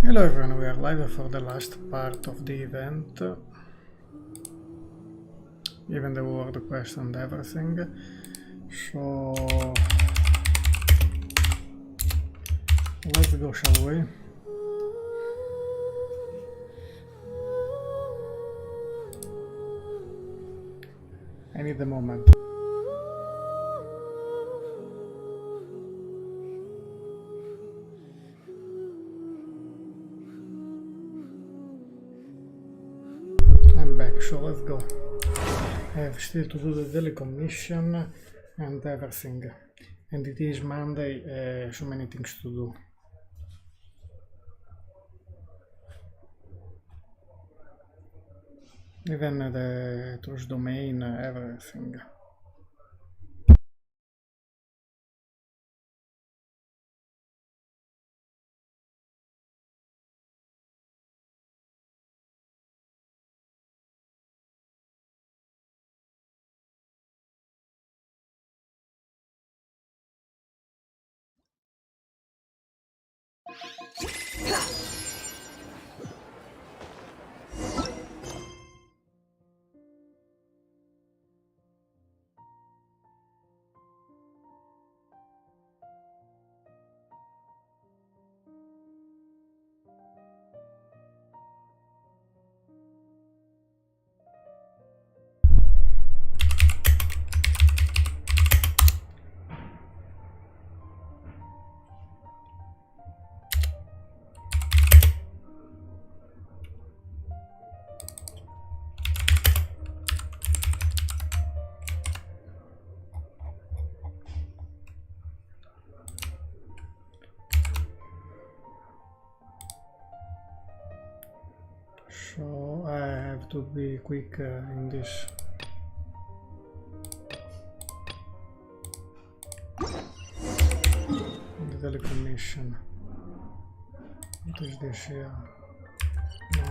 Hello everyone, we are live for the last part of the event. Even the world quest and everything. So let's go, shall we? I need the moment. So let's go. I have still to do the daily commission and everything, and it is Monday, so many things to do. Even the Trush domain, everything. So I have to be quick in this. The daily commission. What is this here?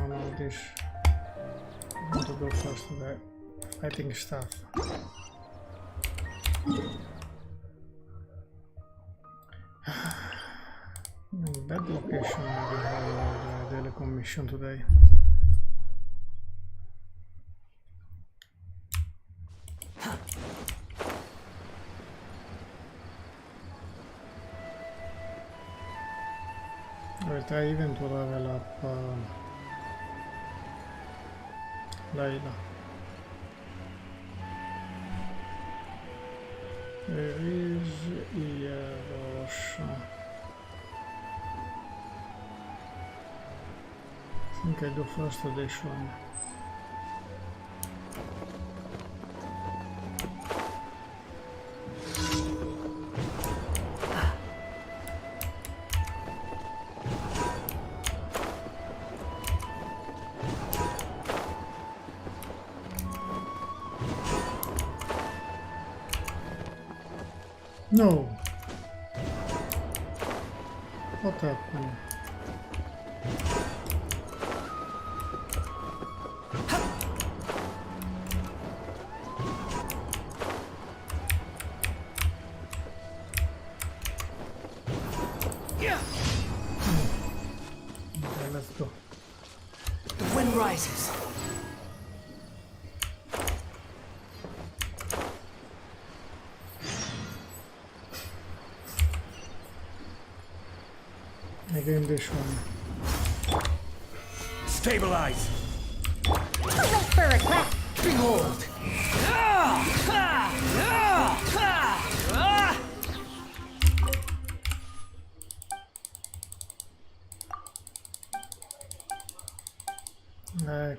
No, this. I want to go first to the fighting stuff. Bad location we have the daily commission today. I'll try even to level up Layla. There is Iyadosha. I think I do first this one. No! What happened? Okay, let's go. The wind rises. Again this one. Stabilize. Wait for a crack. Behold.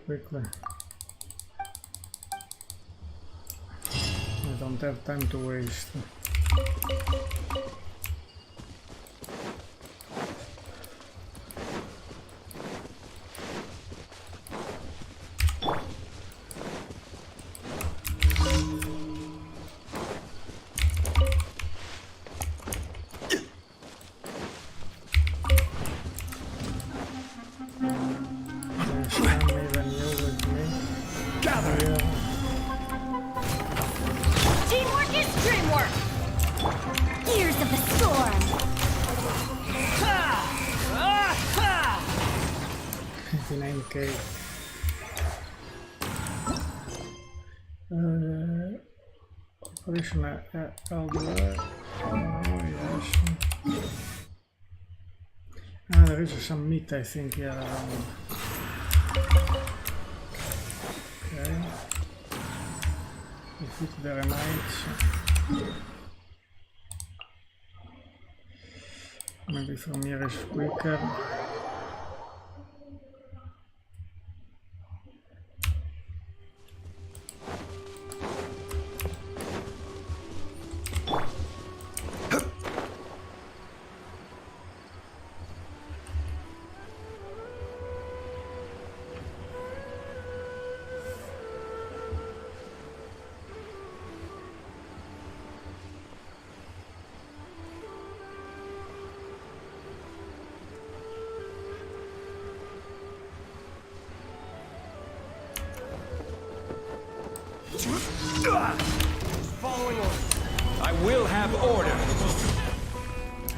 Quickly. I don't have time to waste. Teamwork is dreamwork. Here name cake. Operation Ab-Zohr. Oh yes. Ah, there is some meat I think here around. Okay. Defeat the Remites. Maybe from here is quicker. Following order. I will have order.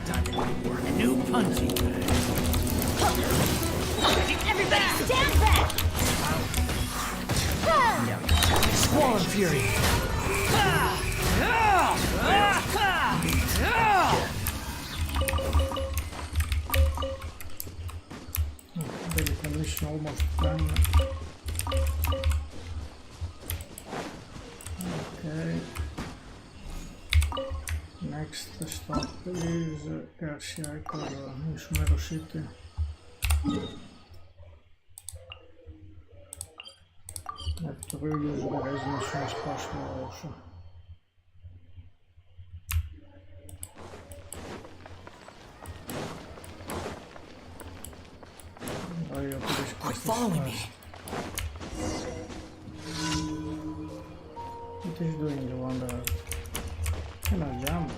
Time to work. A new punching bag. Everybody stand back! Squall Fury. The mission almost done. Okay. Next stop is Khaenri'ah in Sumeru City. Have to reuse the resin as soon as possible also. Quit following me. What is doing the wonder? Can I jump?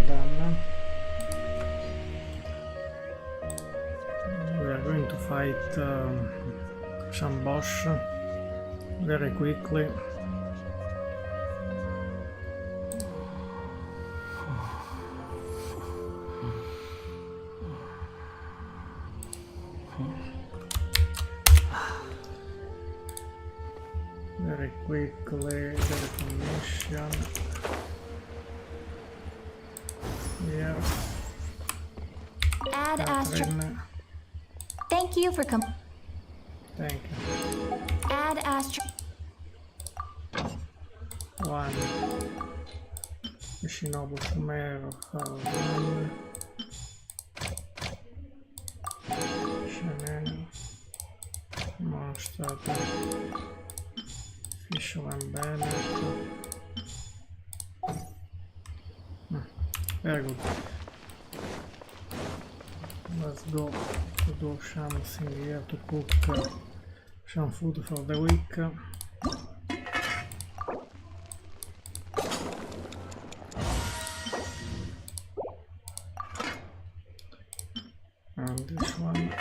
Done. We are going to fight some boss very quickly. Very quickly, the recognition. Yeah. Add Astro. Thank you for Thank you. Add Astro. 1. Shinobu Sumeru Khaenri'ah. Shannon. Monster. Fisherman Bennett. Very good. Let's go to do something here to cook some food for the week. And this one.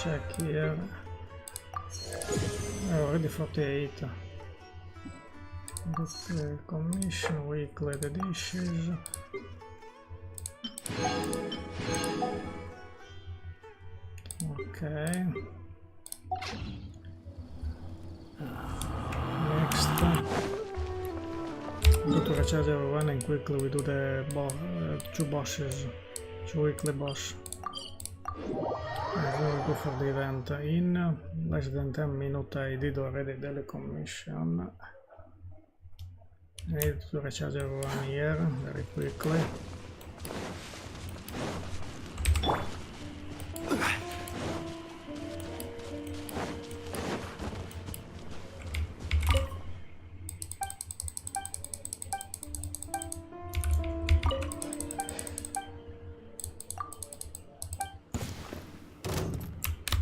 Check here. Already 48. The commission, weekly the dishes. Okay. Next. Go to recharge everyone and quickly we do the two bosses. Two weekly boss. And then we go for the event. In less than 10 minutes I did already daily commission. I need to recharge everyone here very quickly.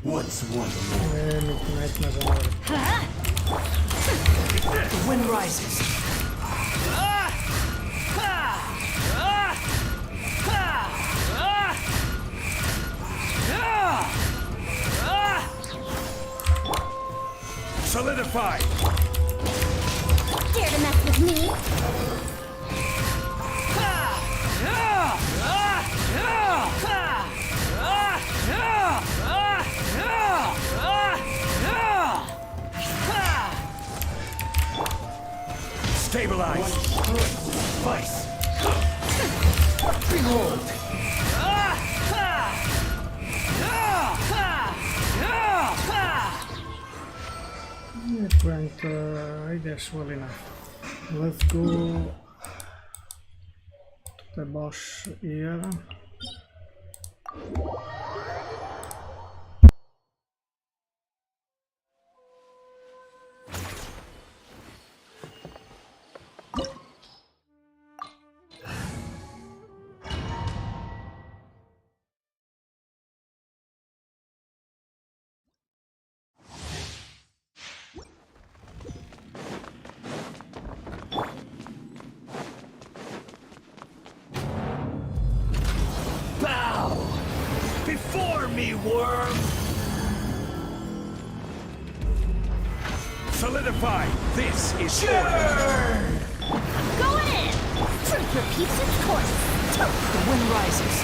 What's one more? The wind rises. Solidify! Dare to mess with me? Stabilize! Vice! Behold! It went, I guess, well enough. Let's go to the boss here. Before me, worm! Solidify! This is order! Going in! Truth repeats its course. The wind rises.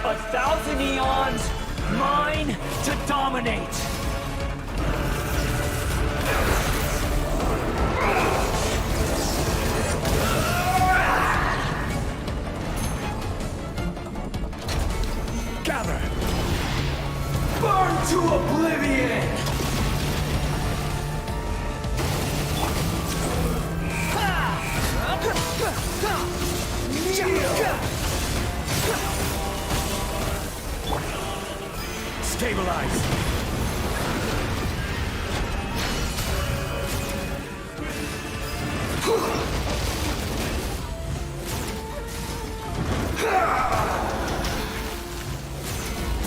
A thousand eons, mine to dominate. Gather! Burn to oblivion! Stabilize!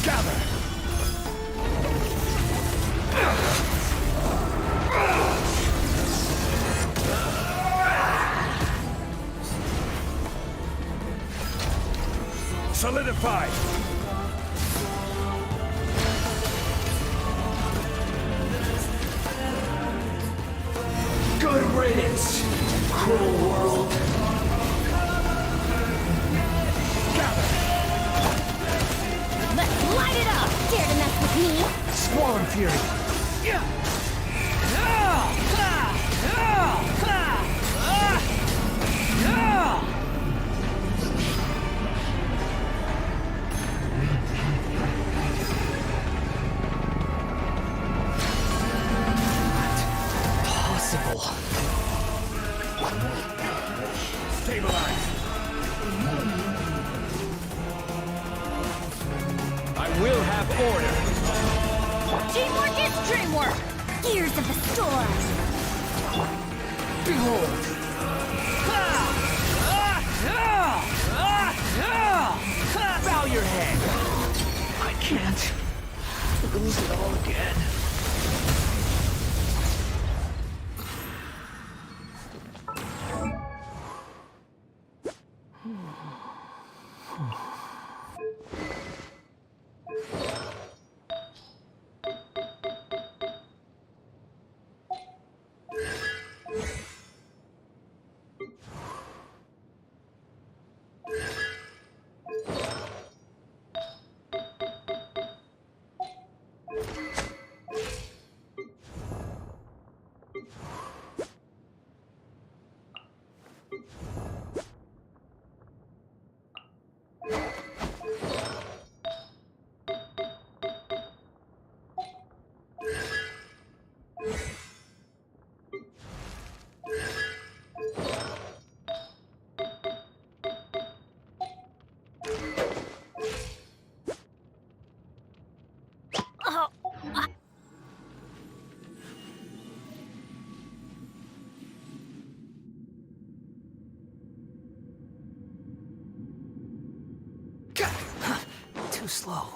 Gather! Solidify! Good riddance, cruel world! Gather! Let's light it up! Dare to mess with me? Squall and fury! gears of the storm. Behold! Bow your head! I can't lose it all again. Too slow.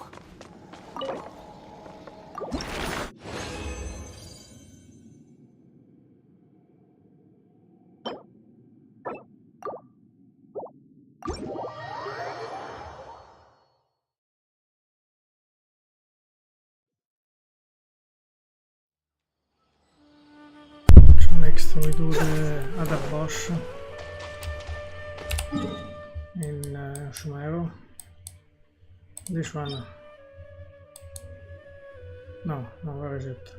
So next we do the other boss in Sumeru. This one. No, where is it?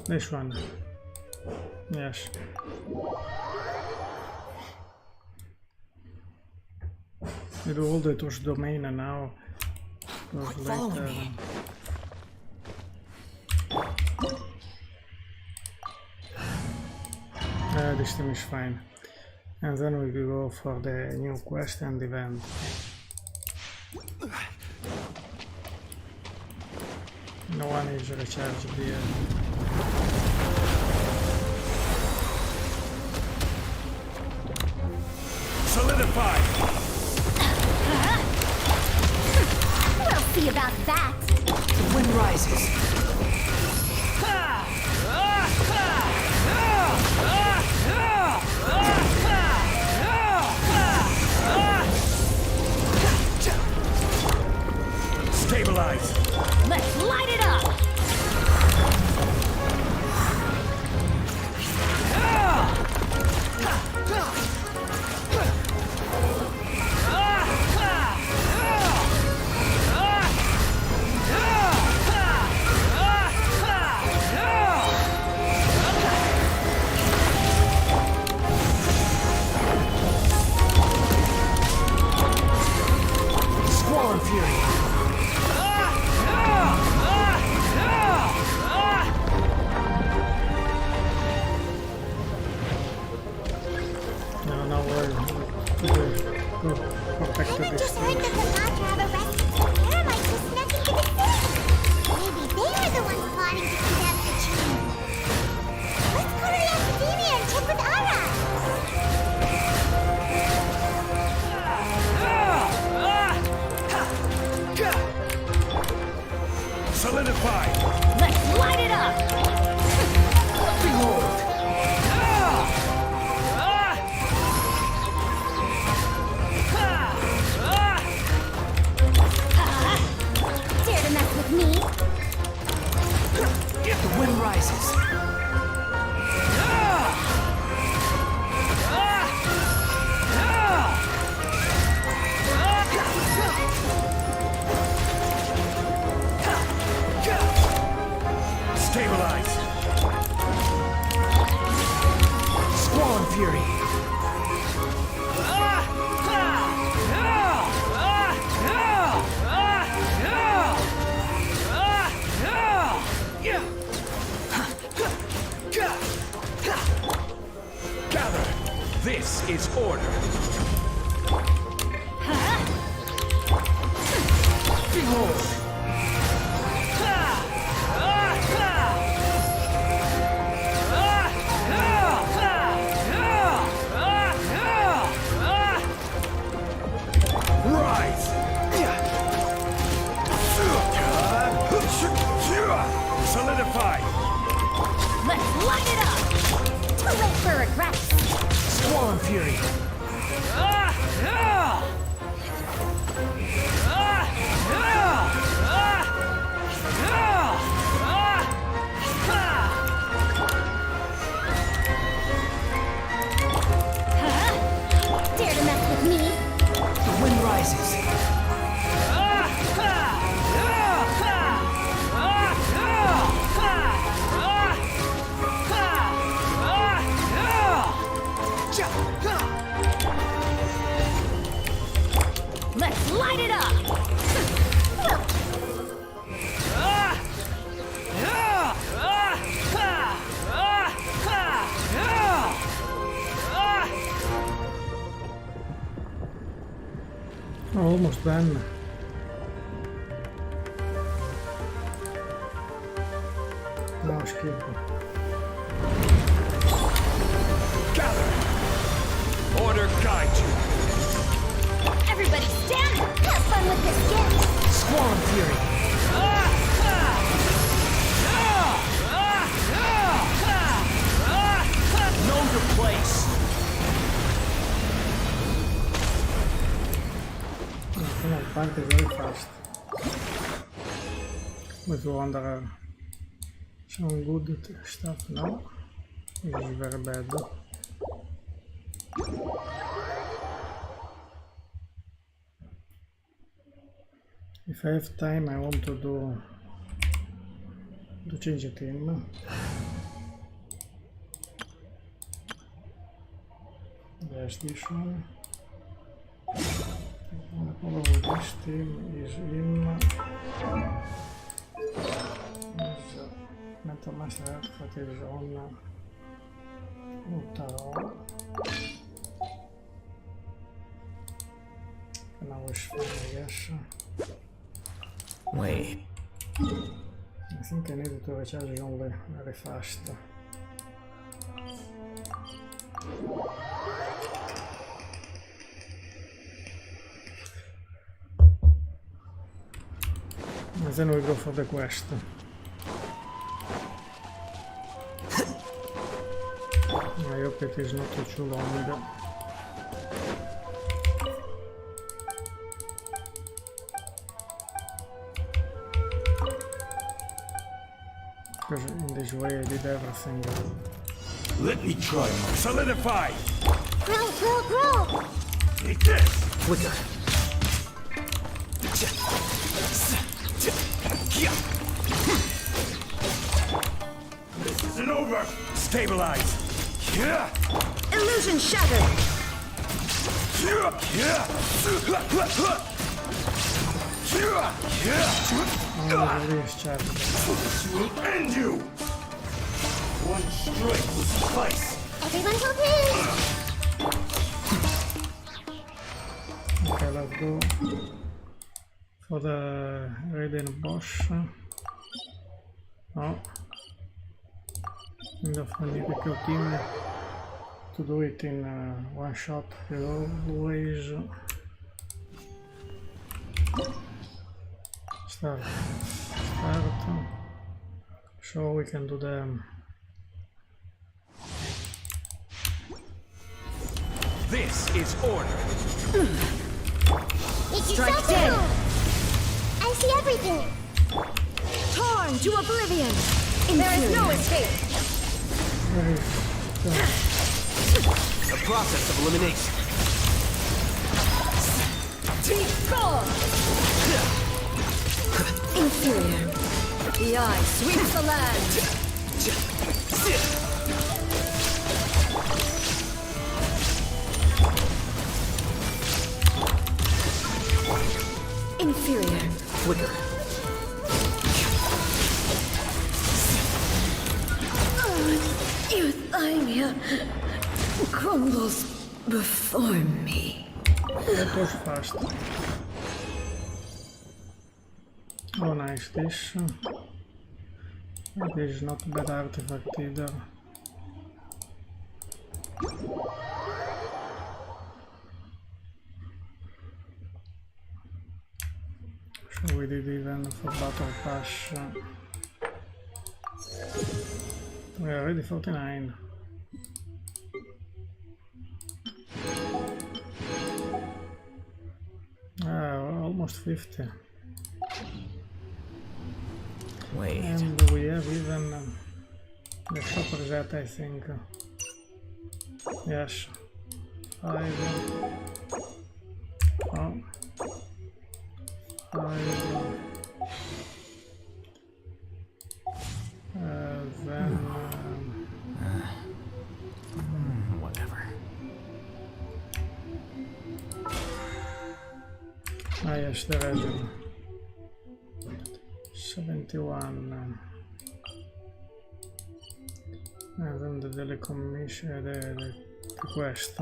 This one. Yes. We do all the Tush domain now. Follow me. This team is fine. And then we will go for the new quest and event. No one is recharged here. Solidify! We'll see about that. The wind rises. Stabilize! Let's light it up. Squall Fury. Haven't just heard that the gods have arrested some Khaenri'ah who snuck into the city. Maybe they are the ones plotting to kidnap the king. Let's go to the academia and check with Ara. Solidify! Let's light it up. Behold! Dare to mess with me? The wind rises. Stabilize! Squall Fury. Gather! This is order! Behold! Solidify! Let's light it up! Too late for regrets! Squall Fury. Dare to mess with me? The wind rises. Let's light it up! Almost done. Now skip. Gather! Order guide you! Everybody stand! Have fun with this gift! Squall Fury. Know your place. Come on, fight is very fast. With Wanderer. Some good stuff now. This is very bad. If I have time, I want to change a team. There's this one. Probably this team is in. Is Metal Master that is on Utaro. And now it's fine, I guess. Wait. I think I need to recharge only very fast. And then we go for the quest. I hope it is not too long. Because in this way I did everything. Let me try. Solidify! Grow, grow, grow! Take this! Quicker. This isn't over! Stabilize! Illusion shattered! Release chat. This will end you! One strike will suffice! Everyone hold in! Okay, let's go for the raiding boss. No. Enough I need a kill team to do it in one shot always. Start. So we can do the This is order! It's Strike dead. I see everything! Torn to oblivion! There is no escape! where is The process of elimination. Deep gone! Inferior. The eye sweeps the land! Inferior. Quicker. Euthymia crumbles before me. that was fast. Oh nice, this is not a bad artifact either. So we did even for battle pass We're already 49. We're almost 50. Wait. And we have even the shopper that I think. Yes. 5. Oh. 5. Then. Whatever. Yes, the resin. 71. And then the daily commission, the quest.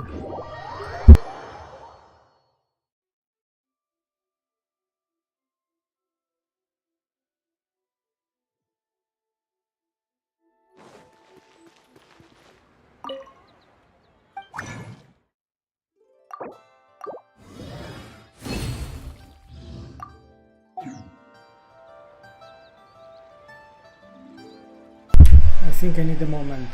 I think I need a moment.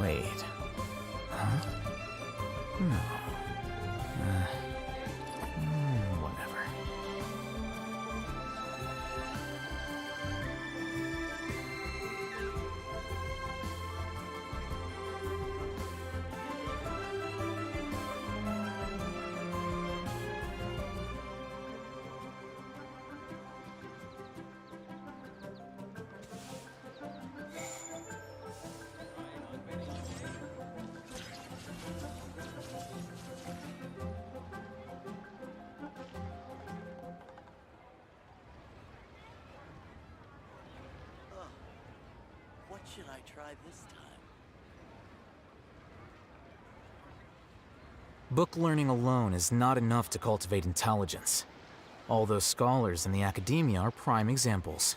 Wait. Huh? No. Whatever. What should I try this time? Book learning alone is not enough to cultivate intelligence. All those scholars in the academia are prime examples.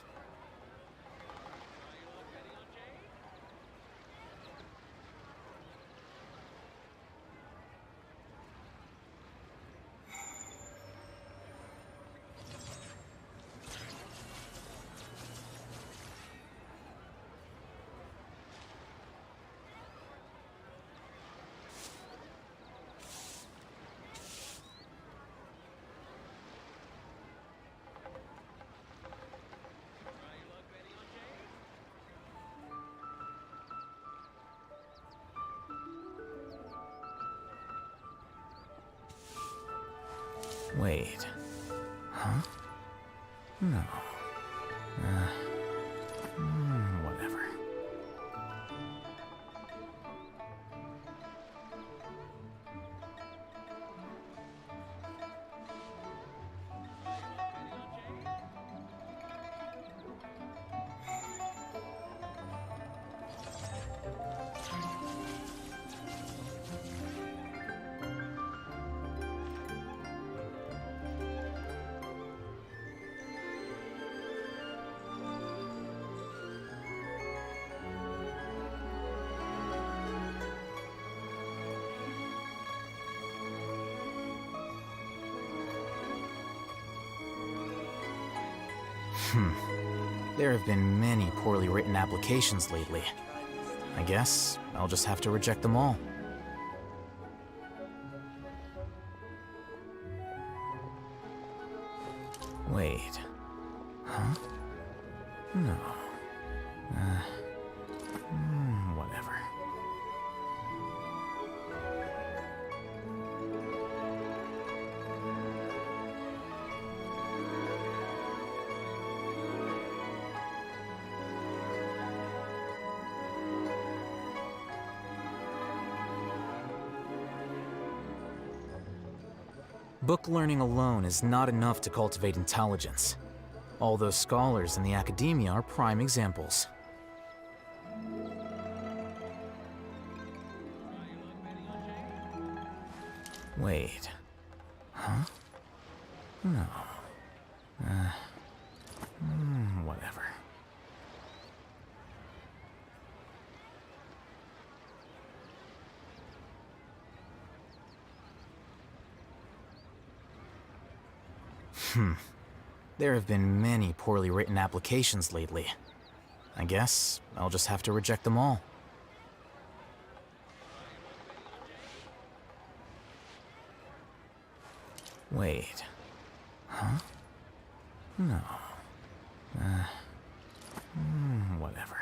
Wait. Huh? No. Whatever. There have been many poorly written applications lately. I guess I'll just have to reject them all. Wait. Huh? No. Whatever. Book learning alone is not enough to cultivate intelligence. All those scholars in the academia are prime examples. Wait. Huh? No. Whatever. There have been many poorly written applications lately. I guess I'll just have to reject them all. Wait. Huh? No. Whatever.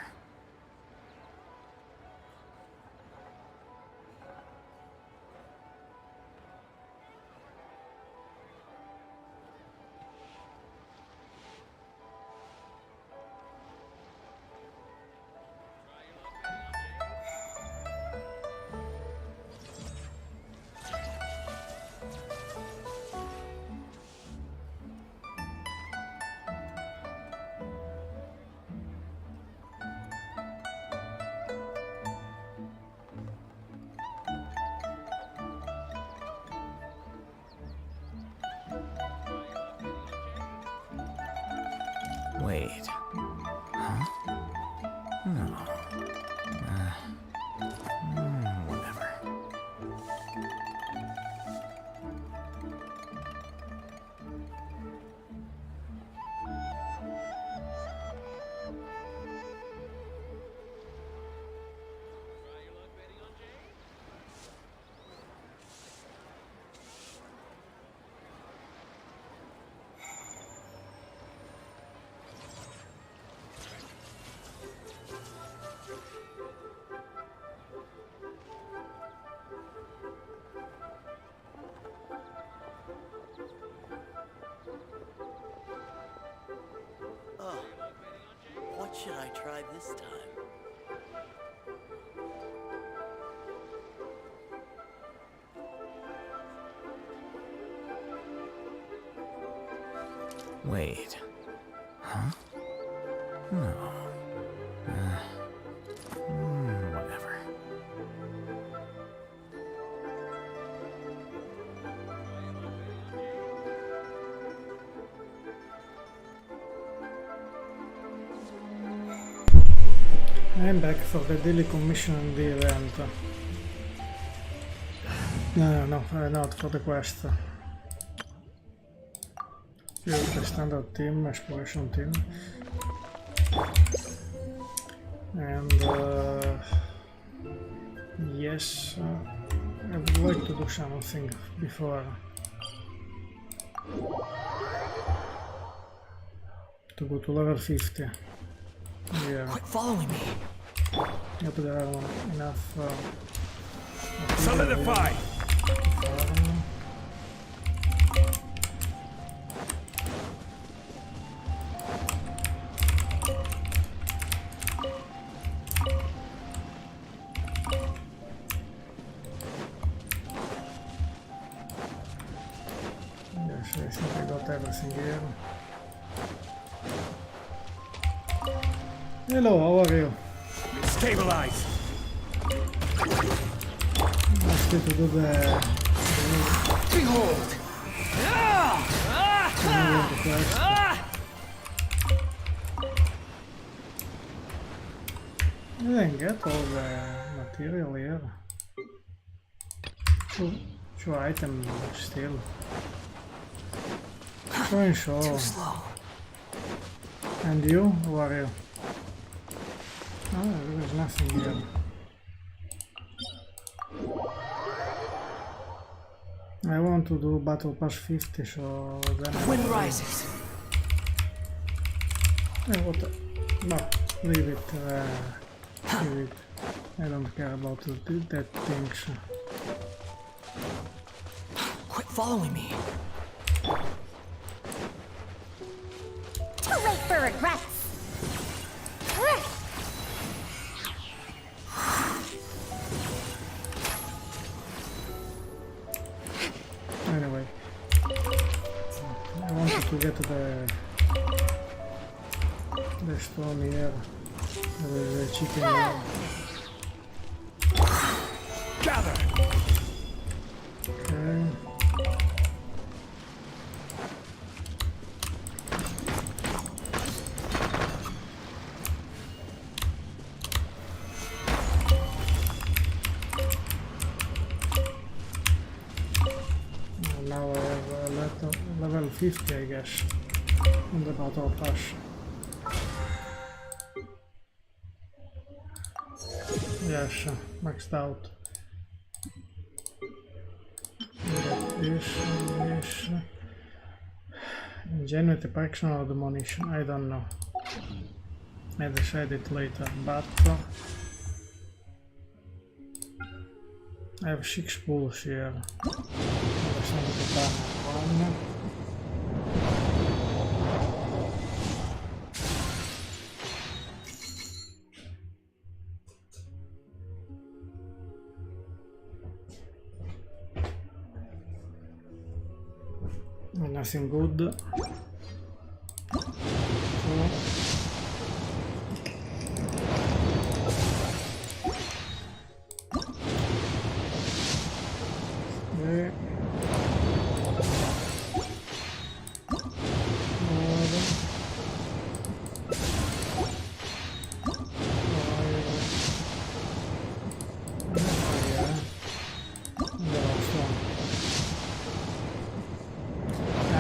Wait. Huh? No. Whatever. What should I try this time? Wait. Huh? No. Whatever. I'm back for the daily commission and the event. No, not for the quest. Use the standard team, exploration team. And yes, I would like to do something before to go to level 50. Yeah. Quit following me. Yep, there are enough. Solidify! Yes, I think I got everything here. Hello, how are you? Stabilize! Let's get to do the Behold! quest. I didn't get all the material here. Two items still. Sure. Too slow. And you? Who are you? Oh, there's nothing here. I want to do Battle Pass 50, so then Wind rises. What? No, leave it. Leave it. I don't care about that things. Quit following me. Too late for regrets. Anyway, to get the stone here, the chicken here. Gather! Okay. Now I have level 50, I guess, on the battle pass. Yes, maxed out. This. Ingenuity, action or demolition, I don't know. I decide it later, but I have 6 pools here. One. Nothing good. Okay.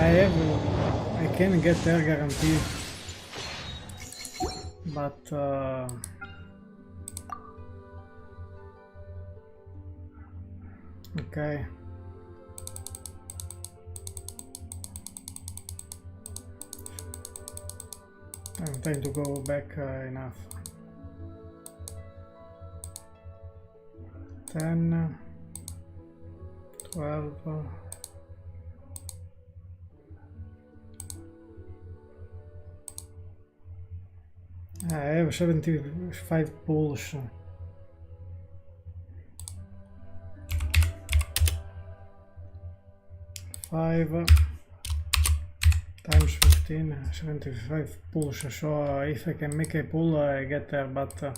I can get air guarantee, but okay. I'm trying to go back enough. 10, 12. I have 75 pulls. Five times 15, 75 pulls. So if I can make a pull, I get there, but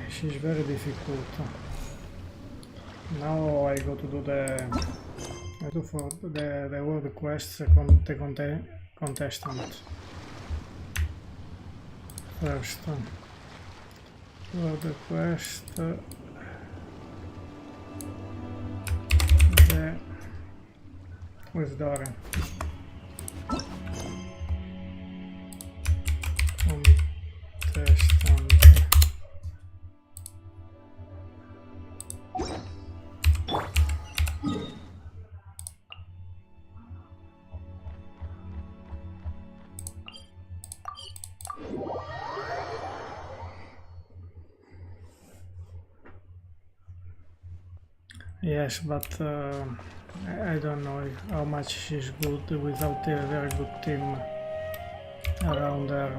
she's very difficult. Now I go to do for the world quests, the contestant. First, world quest. Where's Dora? Contestant. Yes, but I don't know how much she's good without a very good team around her.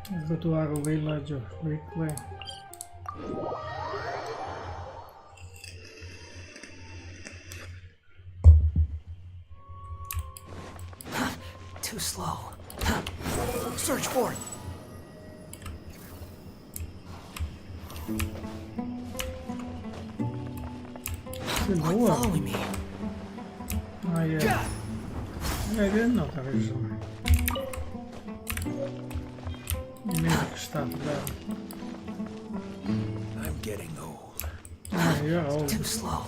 Let's go to our village quickly. Too slow. Search for it! Following me. Ah, yeah. I didn't know there is music stuff there. I'm getting old. You're old. Too slow.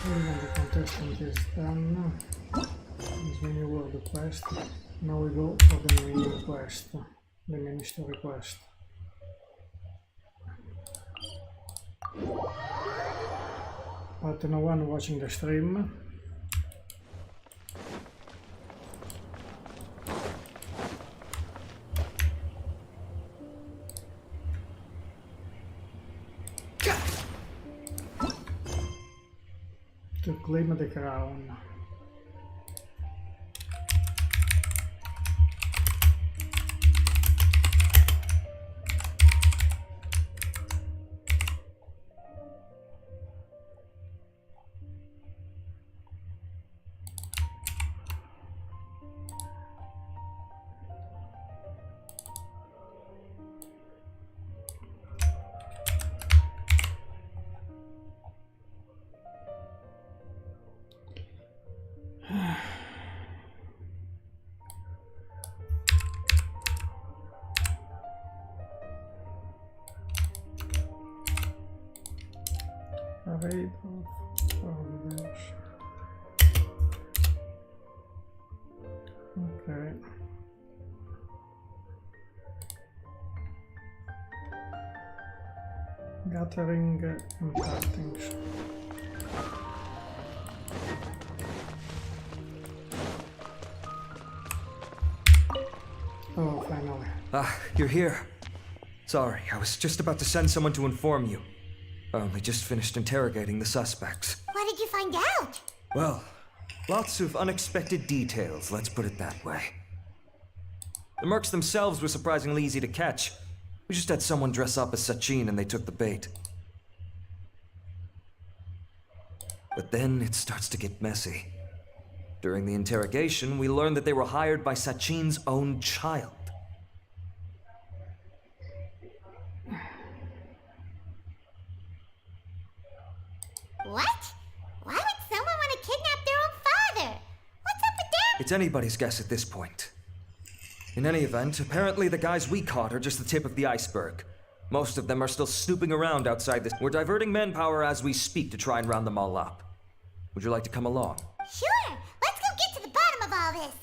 The contestant is done. This mini world quest. Now we go for the mini quest, the mini story quest. But no one watching the stream. To claim the crown. Parade of Providence. Okay. Gathering impartings. Oh, finally. Ah, you're here. Sorry, I was just about to send someone to inform you. I only just finished interrogating the suspects. What did you find out? Well, lots of unexpected details, let's put it that way. The mercs themselves were surprisingly easy to catch. We just had someone dress up as Sachin and they took the bait. But then it starts to get messy. During the interrogation, we learned that they were hired by Sachin's own child. What? Why would someone want to kidnap their own father? What's up with that? It's anybody's guess at this point. In any event, apparently the guys we caught are just the tip of the iceberg. Most of them are still snooping around outside this. We're diverting manpower as we speak to try and round them all up. Would you like to come along? Sure. Let's go get to the bottom of all this.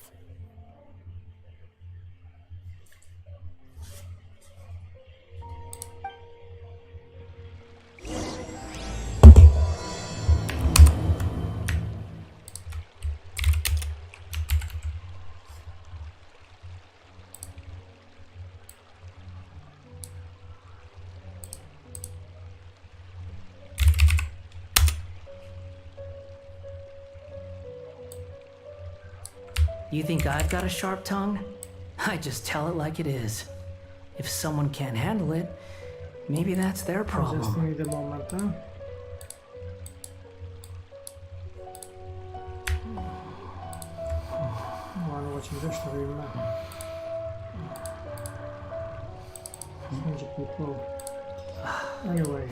You think I've got a sharp tongue? I just tell it like it is. If someone can't handle it, maybe that's their Just problem. need a moment, huh? I'm watching the stream. Change people. Anyway.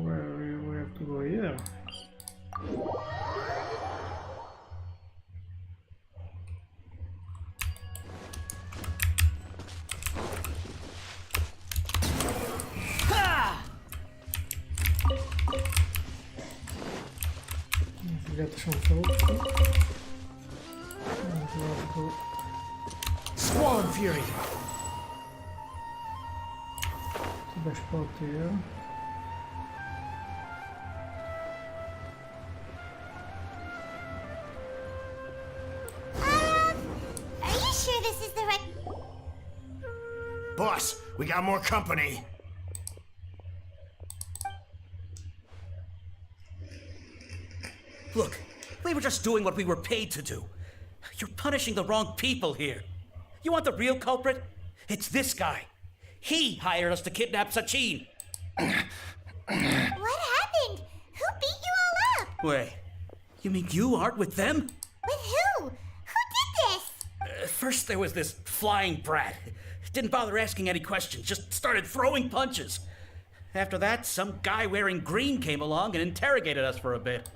Where we have to go here? Get some food. Squall and Fury. The spot here. Are you sure this is the right... Boss, we got more company. Look, we were just doing what we were paid to do. You're punishing the wrong people here. You want the real culprit? It's this guy. He hired us to kidnap Sachin. What happened? Who beat you all up? Wait, you mean you aren't with them? With who? Who did this? First there was this flying brat. Didn't bother asking any questions, just started throwing punches. After that, some guy wearing green came along and interrogated us for a bit.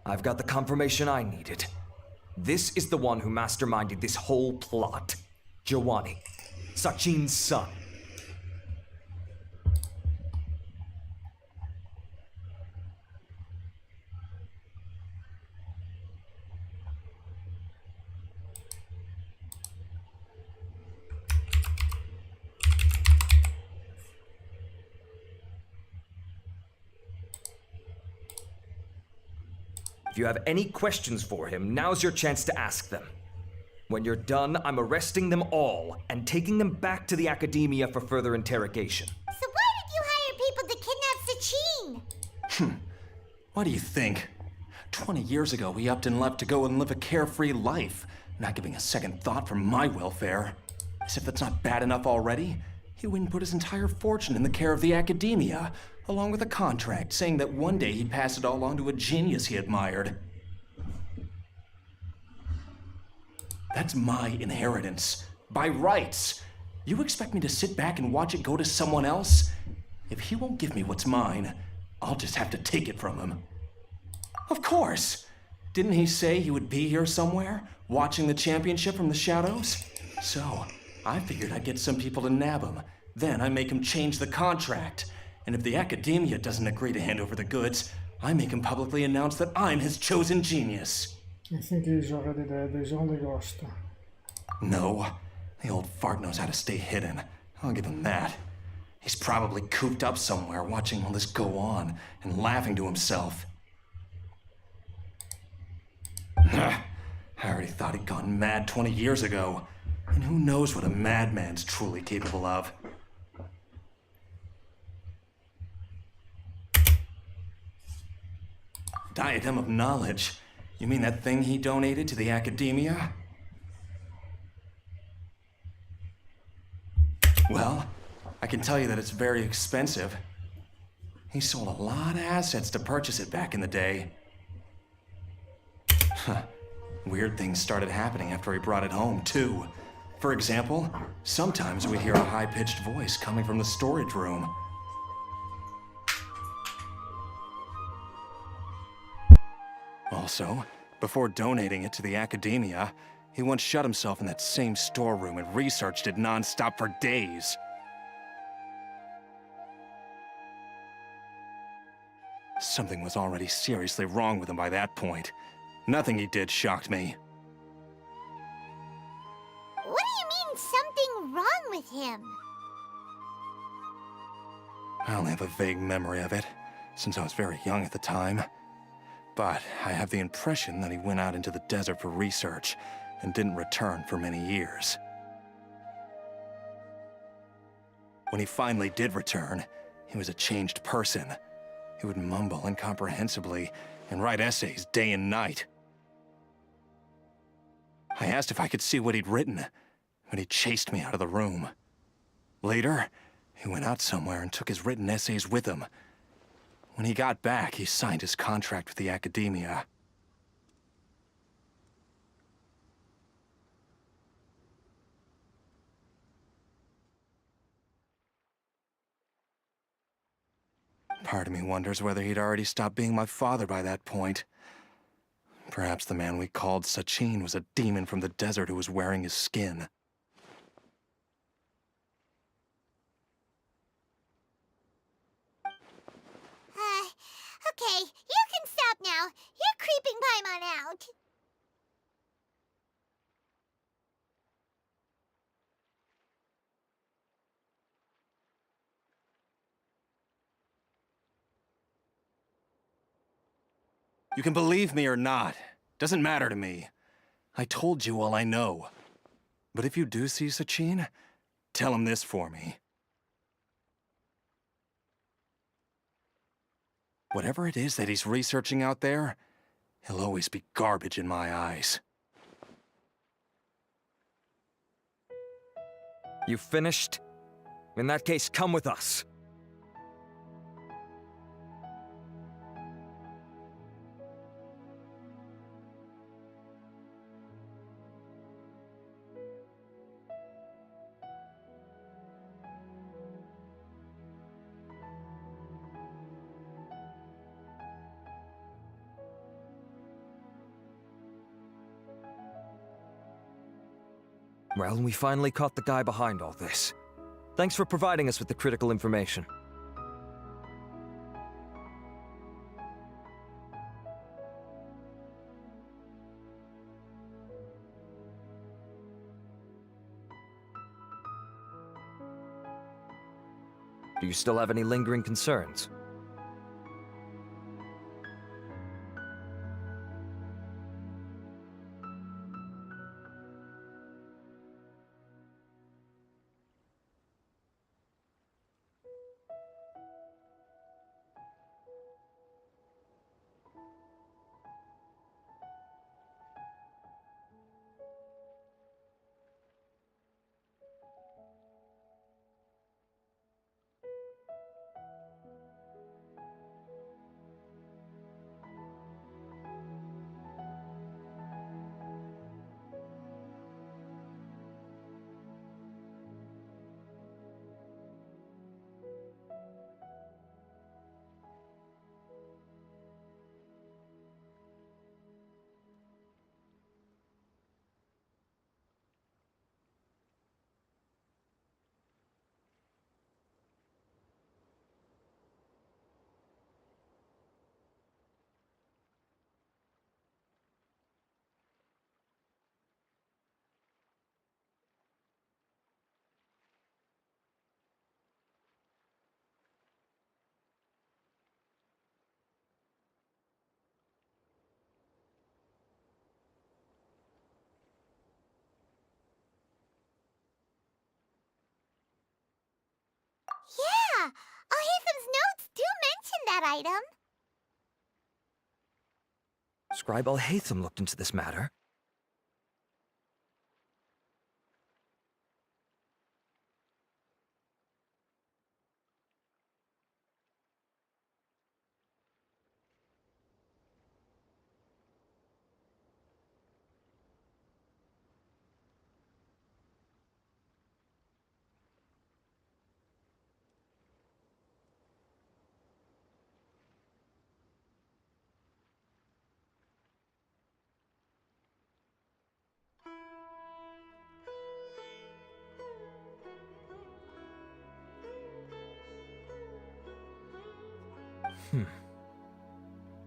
I've got the confirmation I needed. This is the one who masterminded this whole plot. Jueyun, Sachin's son. If you have any questions for him, now's your chance to ask them. When you're done, I'm arresting them all and taking them back to the academia for further interrogation. So why did you hire people to kidnap Sachin? What do you think? 20 years ago, he upped and left to go and live a carefree life, not giving a second thought for my welfare. As if that's not bad enough already, he went and put his entire fortune in the care of the academia, along with a contract saying that one day he'd pass it all on to a genius he admired. That's my inheritance. By rights. You expect me to sit back and watch it go to someone else? If he won't give me what's mine, I'll just have to take it from him. Of course! Didn't he say he would be here somewhere, watching the championship from the shadows? So, I figured I'd get some people to nab him. Then I make him change the contract. And if the academia doesn't agree to hand over the goods, I make him publicly announce that I'm his chosen genius. I think he's already dead. He's only ghost. No, the old fart knows how to stay hidden. I'll give him that. He's probably cooped up somewhere watching all this go on and laughing to himself. I already thought he'd gone mad 20 years ago. And who knows what a madman's truly capable of. Diadem of Knowledge? You mean that thing he donated to the academia? Well, I can tell you that it's very expensive. He sold a lot of assets to purchase it back in the day. Weird things started happening after he brought it home, too. For example, sometimes we'd hear a high-pitched voice coming from the storage room. Also, before donating it to the academia, he once shut himself in that same storeroom and researched it non-stop for days. Something was already seriously wrong with him by that point. Nothing he did shocked me. What do you mean, something wrong with him? I only have a vague memory of it, since I was very young at the time. But I have the impression that he went out into the desert for research and didn't return for many years. When he finally did return, he was a changed person. He would mumble incomprehensibly and write essays day and night. I asked if I could see what he'd written, but he chased me out of the room. Later, he went out somewhere and took his written essays with him. When he got back, he signed his contract with the academia. Part of me wonders whether he'd already stopped being my father by that point. Perhaps the man we called Sachin was a demon from the desert who was wearing his skin. Okay, you can stop now. You're creeping Paimon out. You can believe me or not. Doesn't matter to me. I told you all I know. But if you do see Sachin, tell him this for me. Whatever it is that he's researching out there, he'll always be garbage in my eyes. You finished? In that case, come with us. Well, we finally caught the guy behind all this. Thanks for providing us with the critical information. Do you still have any lingering concerns? Yeah, Alhaitham's notes do mention that item. Scribe Alhaitham looked into this matter.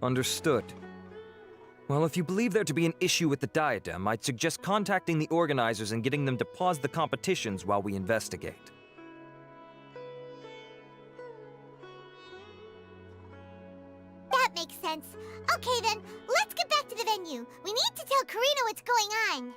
Understood. Well, if you believe there to be an issue with the diadem, I'd suggest contacting the organizers and getting them to pause the competitions while we investigate. That makes sense. Okay then, let's get back to the venue. We need to tell Khaenri'ah what's going on.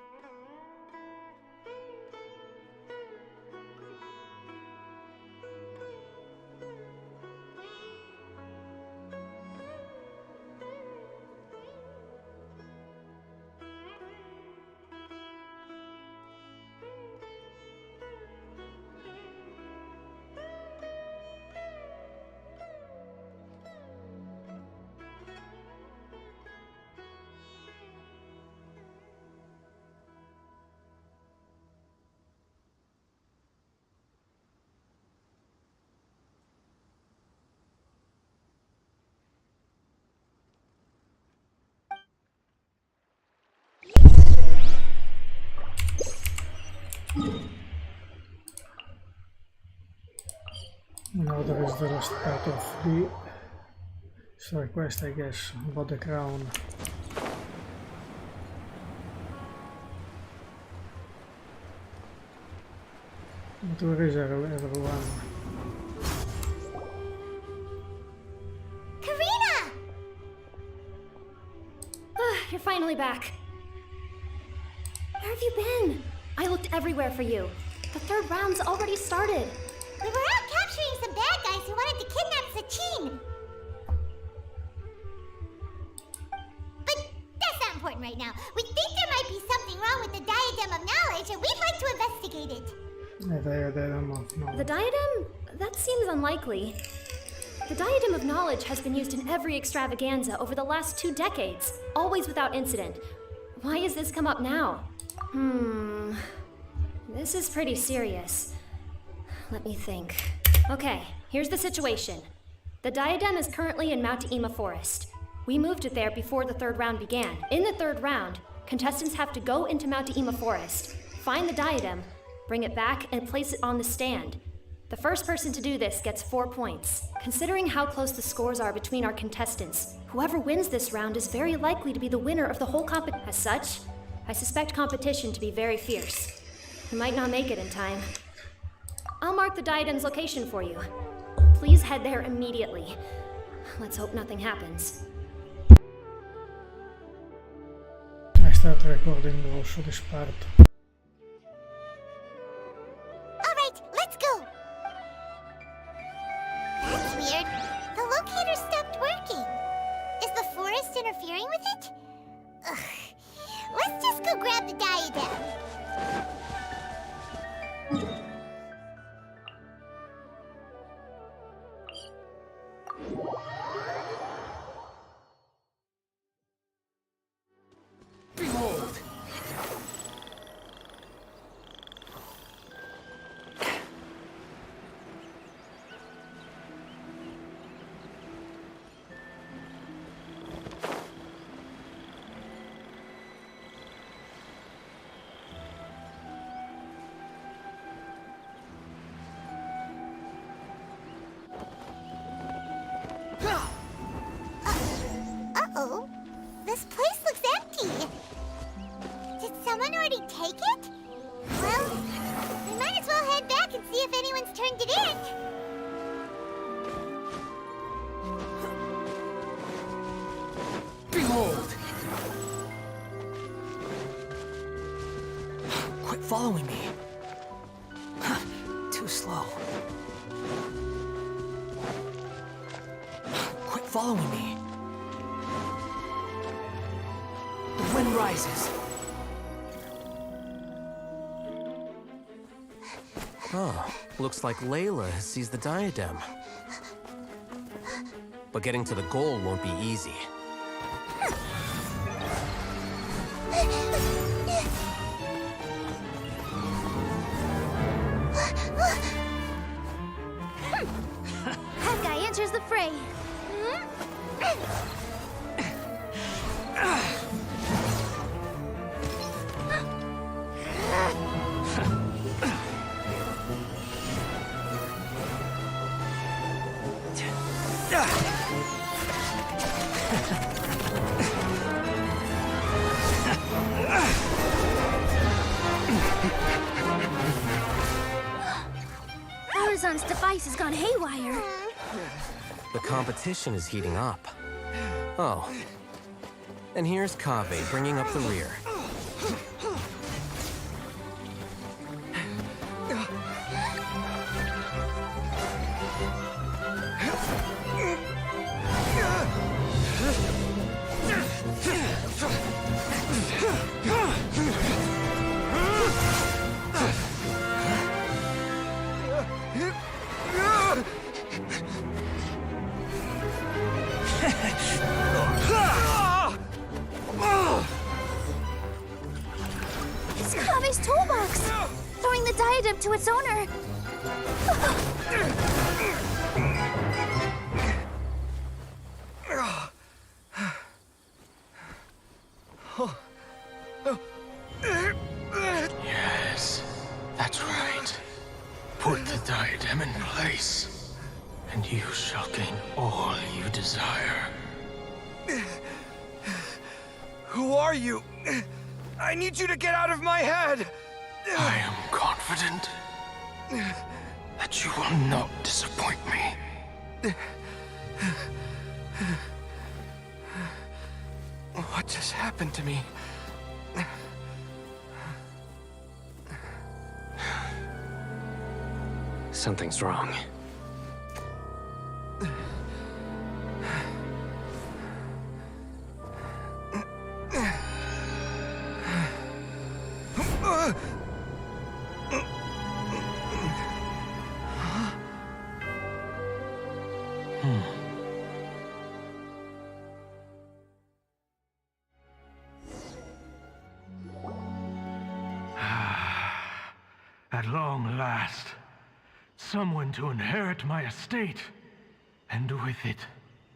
Now there is the last part of the story quest, I guess, about the crown. But where is everyone? Khaenri'ah! You're finally back. Where have you been? I looked everywhere for you. The third round's already started. We were out capturing some bad guys who wanted to kidnap Sachin. But that's not important right now. We think there might be something wrong with the Diadem of Knowledge, and we'd like to investigate it. The Diadem? That seems unlikely. The Diadem of Knowledge has been used in every extravaganza over the last 2 decades, always without incident. Why has this come up now? This is pretty serious. Let me think. Okay, here's the situation. The Diadem is currently in Mount Ima Forest. We moved it there before the third round began. In the third round, contestants have to go into Mount Ima Forest, find the Diadem, bring it back, and place it on the stand. The first person to do this gets 4 points. Considering how close the scores are between our contestants, whoever wins this round is very likely to be the winner of the whole competition. As such, I suspect competition to be very fierce. You might not make it in time. I'll mark the Diadem's location for you. Please head there immediately. Let's hope nothing happens. I start recording also this part. Alright, let's go! That's weird. The locator stopped working. Is the forest interfering with it? Ugh. Let's just go grab the Diadem. Behold! Uh-oh. This place looks empty. Did someone already take it? Well, we might as well head back and see if anyone's turned it in. Behold! Quit following me. Too slow. Quit following me. The wind rises. Oh, looks like Layla has seized the diadem. But getting to the goal won't be easy. That guy enters the fray. Horizon's device has gone haywire. The competition is heating up. Oh. And here's Kaveh bringing up the rear. It's Kaveh's toolbox! Throwing the diadem to its owner. Yes, that's right. Put the diadem in place. and you shall gain all you desire. Who are you? I need you to get out of my head! I am confident that you will not disappoint me. What just happened to me? Something's wrong. At long last, someone to inherit my estate, and with it,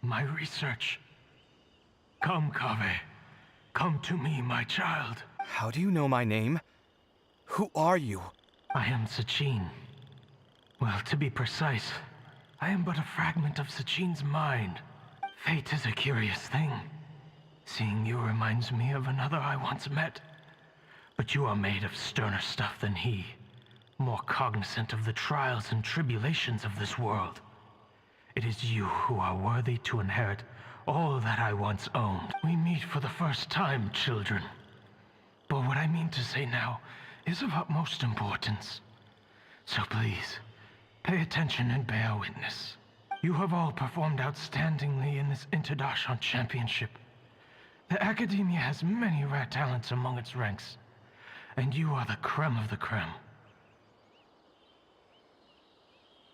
my research. Come, Kaveh. Come to me, my child. How do you know my name? Who are you? I am Sachin. Well, to be precise, I am but a fragment of Sachin's mind. Fate is a curious thing. Seeing you reminds me of another I once met. But you are made of sterner stuff than he. More cognizant of the trials and tribulations of this world. It is you who are worthy to inherit all that I once owned. We meet for the first time, children. But what I mean to say now is of utmost importance. So please, pay attention and bear witness. You have all performed outstandingly in this Interdarshan Championship. The Academia has many rare talents among its ranks, and you are the creme of the creme.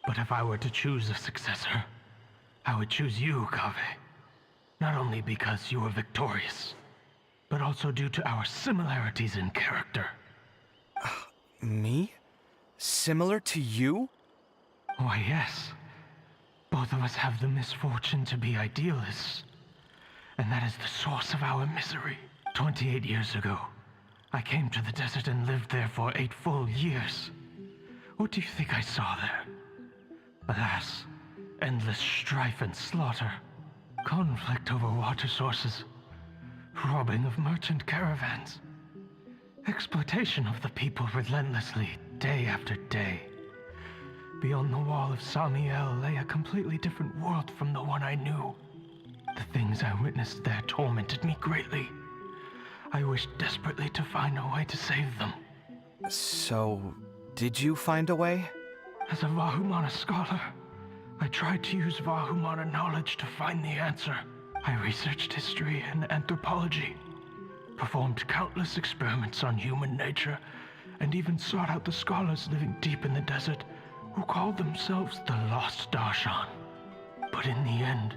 But if I were to choose a successor, I would choose you, Kaveh. Not only because you were victorious, but also due to our similarities in character. Me? Similar to you? Why, yes. Both of us have the misfortune to be idealists. And that is the source of our misery. 28 years ago, I came to the desert and lived there for 8 full years. What do you think I saw there? Alas, endless strife and slaughter, conflict over water sources, robbing of merchant caravans, exploitation of the people relentlessly, day after day. Beyond the wall of Samiel lay a completely different world from the one I knew. The things I witnessed there tormented me greatly. I wished desperately to find a way to save them. So, did you find a way? As a Vahumana scholar, I tried to use Vahumana knowledge to find the answer. I researched history and anthropology, performed countless experiments on human nature, and even sought out the scholars living deep in the desert who called themselves the Lost Darshan. But in the end,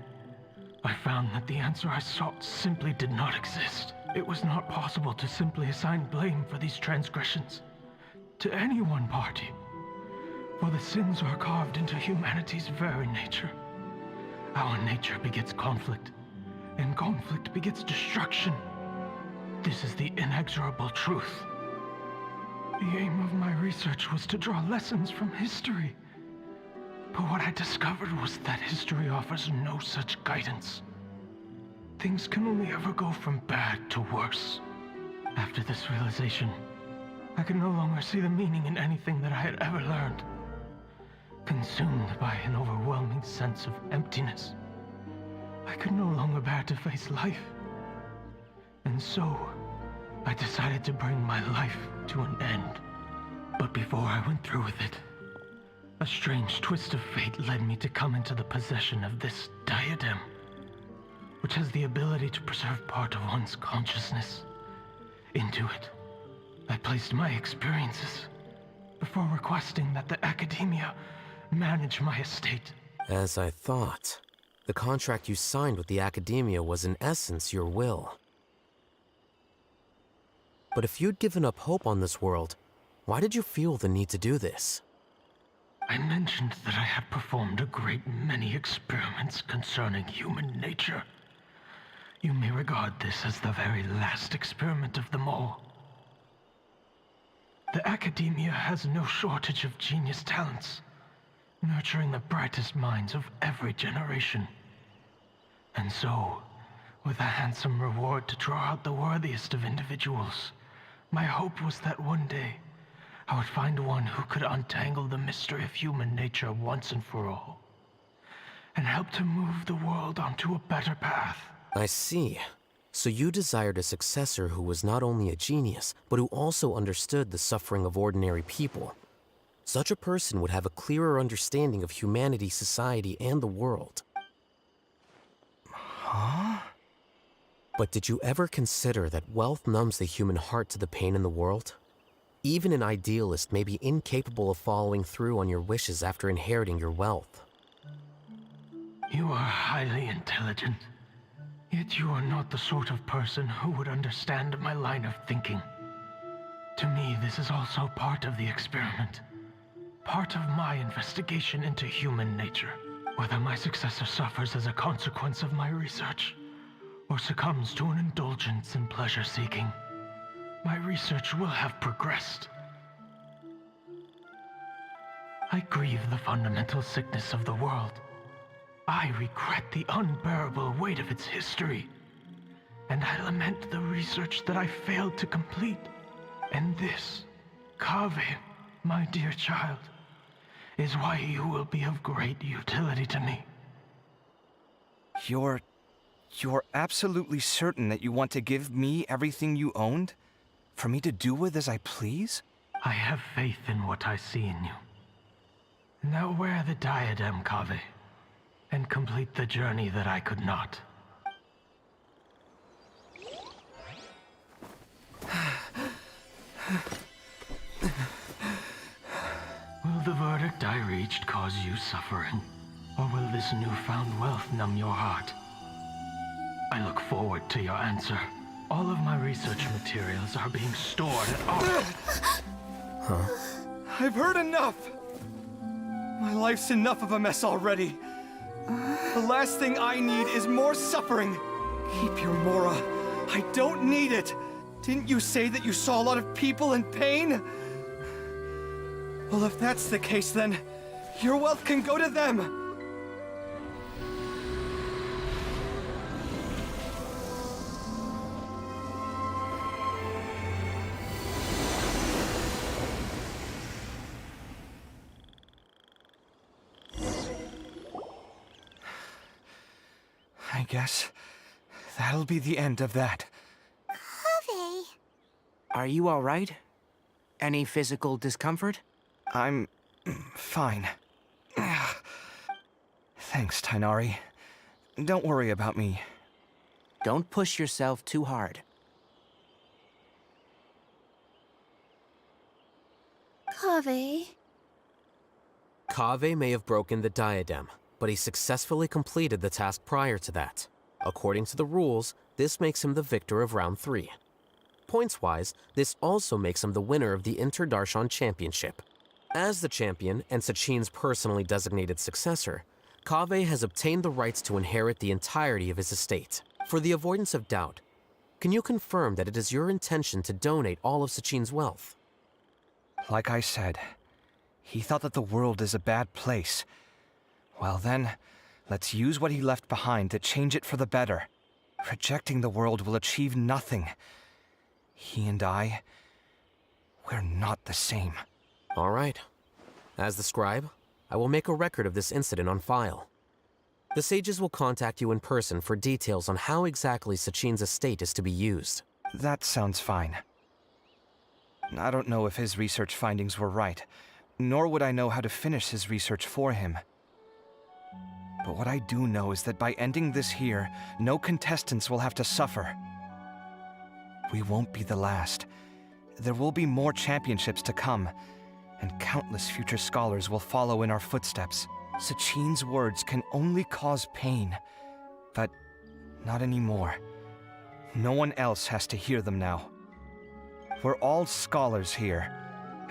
I found that the answer I sought simply did not exist. It was not possible to simply assign blame for these transgressions to any one party. For the sins are carved into humanity's very nature. Our nature begets conflict, and conflict begets destruction. This is the inexorable truth. The aim of my research was to draw lessons from history. But what I discovered was that history offers no such guidance. Things can only ever go from bad to worse. After this realization, I could no longer see the meaning in anything that I had ever learned. Consumed by an overwhelming sense of emptiness, I could no longer bear to face life. And so, I decided to bring my life to an end. But before I went through with it, a strange twist of fate led me to come into the possession of this diadem, which has the ability to preserve part of one's consciousness. Into it, I placed my experiences before requesting that the Academia manage my estate. As I thought, the contract you signed with the Academia was in essence your will. But if you'd given up hope on this world, why did you feel the need to do this? I mentioned that I had performed a great many experiments concerning human nature. You may regard this as the very last experiment of them all. The Academia has no shortage of genius talents, nurturing the brightest minds of every generation. And so, with a handsome reward to draw out the worthiest of individuals, my hope was that one day I would find one who could untangle the mystery of human nature once and for all, and help to move the world onto a better path. I see. So you desired a successor who was not only a genius, but who also understood the suffering of ordinary people. Such a person would have a clearer understanding of humanity, society, and the world. Huh? But did you ever consider that wealth numbs the human heart to the pain in the world? Even an idealist may be incapable of following through on your wishes after inheriting your wealth. You are highly intelligent, yet you are not the sort of person who would understand my line of thinking. To me, this is also part of the experiment. Part of my investigation into human nature. Whether my successor suffers as a consequence of my research, or succumbs to an indulgence in pleasure-seeking, my research will have progressed. I grieve the fundamental sickness of the world. I regret the unbearable weight of its history, and I lament the research that I failed to complete. And this, Khaenri'ah, my dear child, is why you will be of great utility to me. You're absolutely certain that you want to give me everything you owned? For me to do with as I please? I have faith in what I see in you. Now wear the diadem, Khaenri'ah, and complete the journey that I could not. Will the verdict I reached cause you suffering? Or will this newfound wealth numb your heart? I look forward to your answer. All of my research materials are being stored at Huh? I've heard enough! My life's enough of a mess already. The last thing I need is more suffering. Keep your Mora. I don't need it. Didn't you say that you saw a lot of people in pain? Well, if that's the case, then your wealth can go to them. I guess that'll be the end of that. Khaenri'ah. Are you all right? Any physical discomfort? I'm fine. Thanks, Tighnari. Don't worry about me. Don't push yourself too hard. Khaenri'ah. Khaenri'ah may have broken the diadem, but he successfully completed the task prior to that. According to the rules, this makes him the victor of round 3. Points-wise, this also makes him the winner of the Inter-Darshan Championship. As the champion and Sachin's personally designated successor, Khaenri'ah has obtained the rights to inherit the entirety of his estate. For the avoidance of doubt, can you confirm that it is your intention to donate all of Sachin's wealth? Like I said, he thought that the world is a bad place. Well then, let's use what he left behind to change it for the better. Rejecting the world will achieve nothing. He and I, we're not the same. All right. As the scribe, I will make a record of this incident on file. The sages will contact you in person for details on how exactly Sachin's estate is to be used. That sounds fine. I don't know if his research findings were right, nor would I know how to finish his research for him. But what I do know is that by ending this here, no contestants will have to suffer. We won't be the last. There will be more championships to come, and countless future scholars will follow in our footsteps. Sachin's words can only cause pain, but not anymore. No one else has to hear them now. We're all scholars here.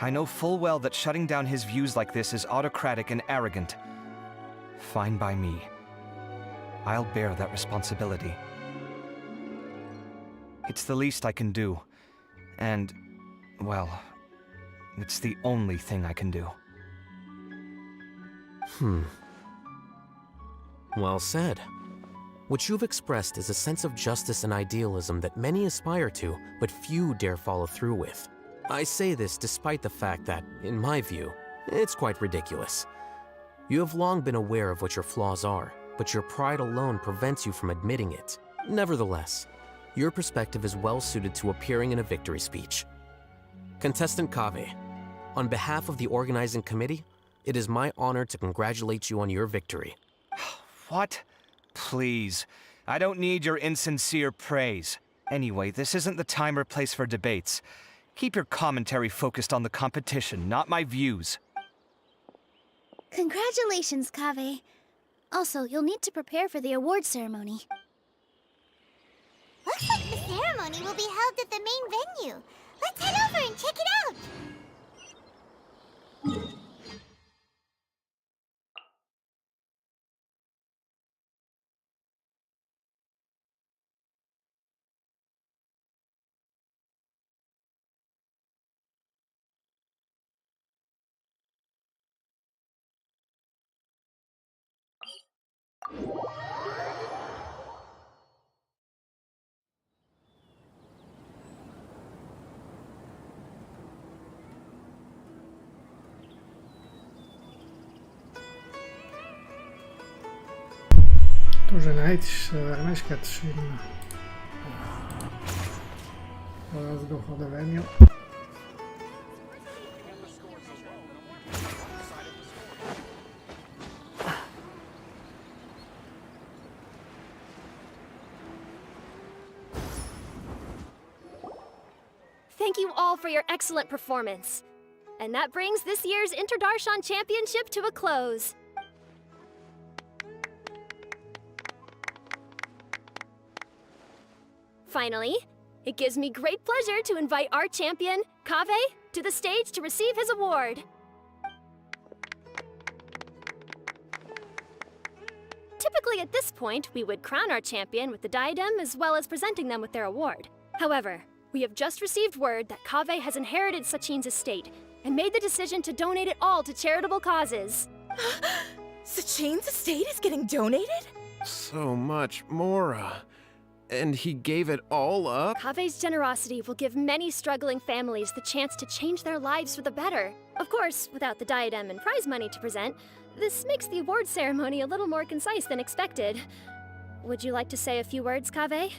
I know full well that shutting down his views like this is autocratic and arrogant. Fine by me. I'll bear that responsibility. It's the least I can do. And, well, it's the only thing I can do. Well said. What you've expressed is a sense of justice and idealism that many aspire to, but few dare follow through with. I say this despite the fact that, in my view, it's quite ridiculous. You have long been aware of what your flaws are, but your pride alone prevents you from admitting it. Nevertheless, your perspective is well suited to appearing in a victory speech. Contestant Kaveh, on behalf of the organizing committee, it is my honor to congratulate you on your victory. What? Please. I don't need your insincere praise. Anyway, this isn't the time or place for debates. Keep your commentary focused on the competition, not my views. Congratulations, Kaveh. Also, you'll need to prepare for the award ceremony. Looks like the ceremony will be held at the main venue. Let's head over and check it out. Tu żegnajcie, Erneszka trzyma. Let's go for the venue. Thank you all for your excellent performance. And that brings this year's Interdarshan Championship to a close. Finally, it gives me great pleasure to invite our champion, Kaveh, to the stage to receive his award. Typically at this point, we would crown our champion with the diadem as well as presenting them with their award. However, we have just received word that Kaveh has inherited Sachin's estate and made the decision to donate it all to charitable causes. Sachin's estate is getting donated? So much, Mora. And he gave it all up? Kaveh's generosity will give many struggling families the chance to change their lives for the better. Of course, without the diadem and prize money to present, this makes the award ceremony a little more concise than expected. Would you like to say a few words, Kaveh?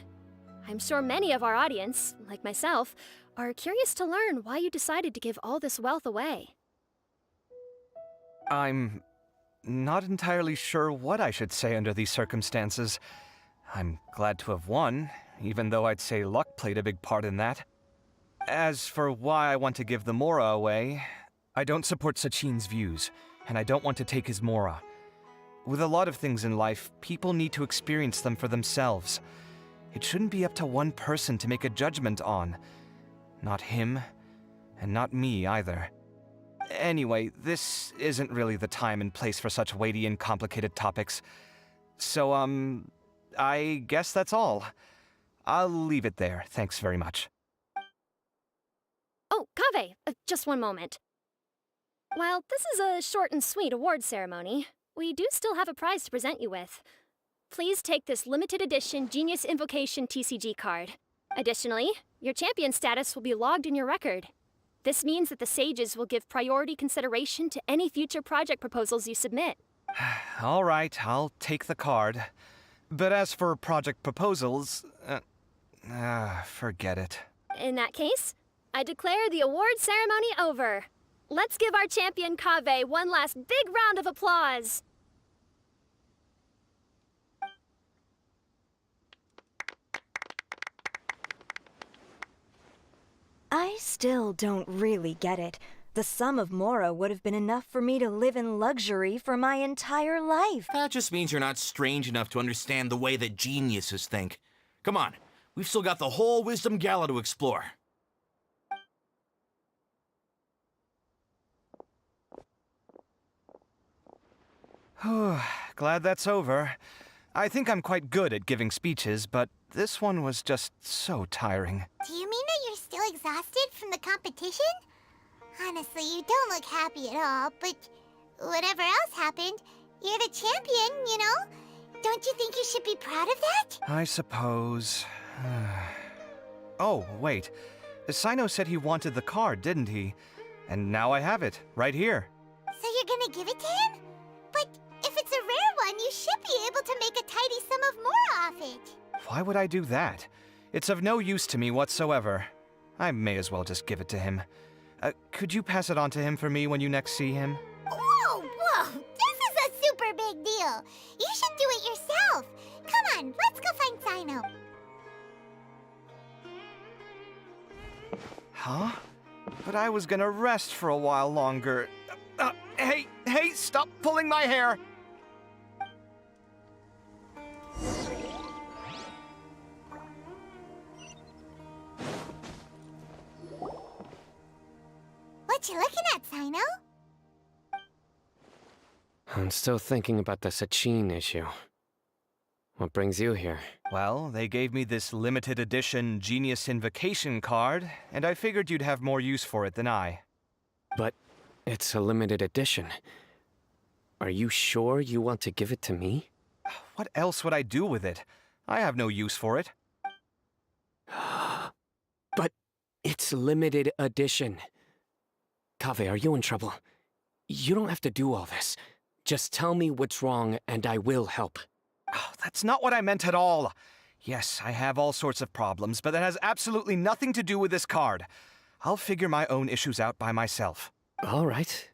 I'm sure many of our audience, like myself, are curious to learn why you decided to give all this wealth away. I'm not entirely sure what I should say under these circumstances. I'm glad to have won, even though I'd say luck played a big part in that. As for why I want to give the Mora away, I don't support Sachin's views, and I don't want to take his Mora. With a lot of things in life, people need to experience them for themselves. It shouldn't be up to one person to make a judgment on. Not him, and not me either. Anyway, this isn't really the time and place for such weighty and complicated topics. So, I guess that's all. I'll leave it there. Thanks very much. Oh, Kaveh, just one moment. While this is a short and sweet award ceremony, we do still have a prize to present you with. Please take this limited edition Genius Invocation TCG card. Additionally, your champion status will be logged in your record. This means that the Sages will give priority consideration to any future project proposals you submit. All right, I'll take the card. But as for project proposals, forget it. In that case, I declare the award ceremony over. Let's give our champion Kaveh one last big round of applause. I still don't really get it. The sum of Mora would have been enough for me to live in luxury for my entire life. That just means you're not strange enough to understand the way that geniuses think. Come on, we've still got the whole Wisdom Gala to explore. Glad that's over. I think I'm quite good at giving speeches, but this one was just so tiring. Do you mean that you're still exhausted from the competition? Honestly, you don't look happy at all, but whatever else happened, you're the champion, you know? Don't you think you should be proud of that? I suppose. Oh, wait. Sino said he wanted the card, didn't he? And now I have it, right here. So you're gonna give it to him? But if it's a rare one, you should be able to make a tidy sum of Mora off it. Why would I do that? It's of no use to me whatsoever. I may as well just give it to him. Could you pass it on to him for me when you next see him? Whoa, whoa! This is a super big deal! You should do it yourself! Come on, let's go find Sino. Huh? But I was gonna rest for a while longer. Hey, stop pulling my hair! What you looking at, Sino? I'm still thinking about the Sachin issue. What brings you here? Well, they gave me this limited edition Genius Invocation card, and I figured you'd have more use for it than I. But it's a limited edition. Are you sure you want to give it to me? What else would I do with it? I have no use for it. But it's limited edition. Kaveh, are you in trouble? You don't have to do all this. Just tell me what's wrong and I will help. Oh, that's not what I meant at all. Yes, I have all sorts of problems, but that has absolutely nothing to do with this card. I'll figure my own issues out by myself. All right.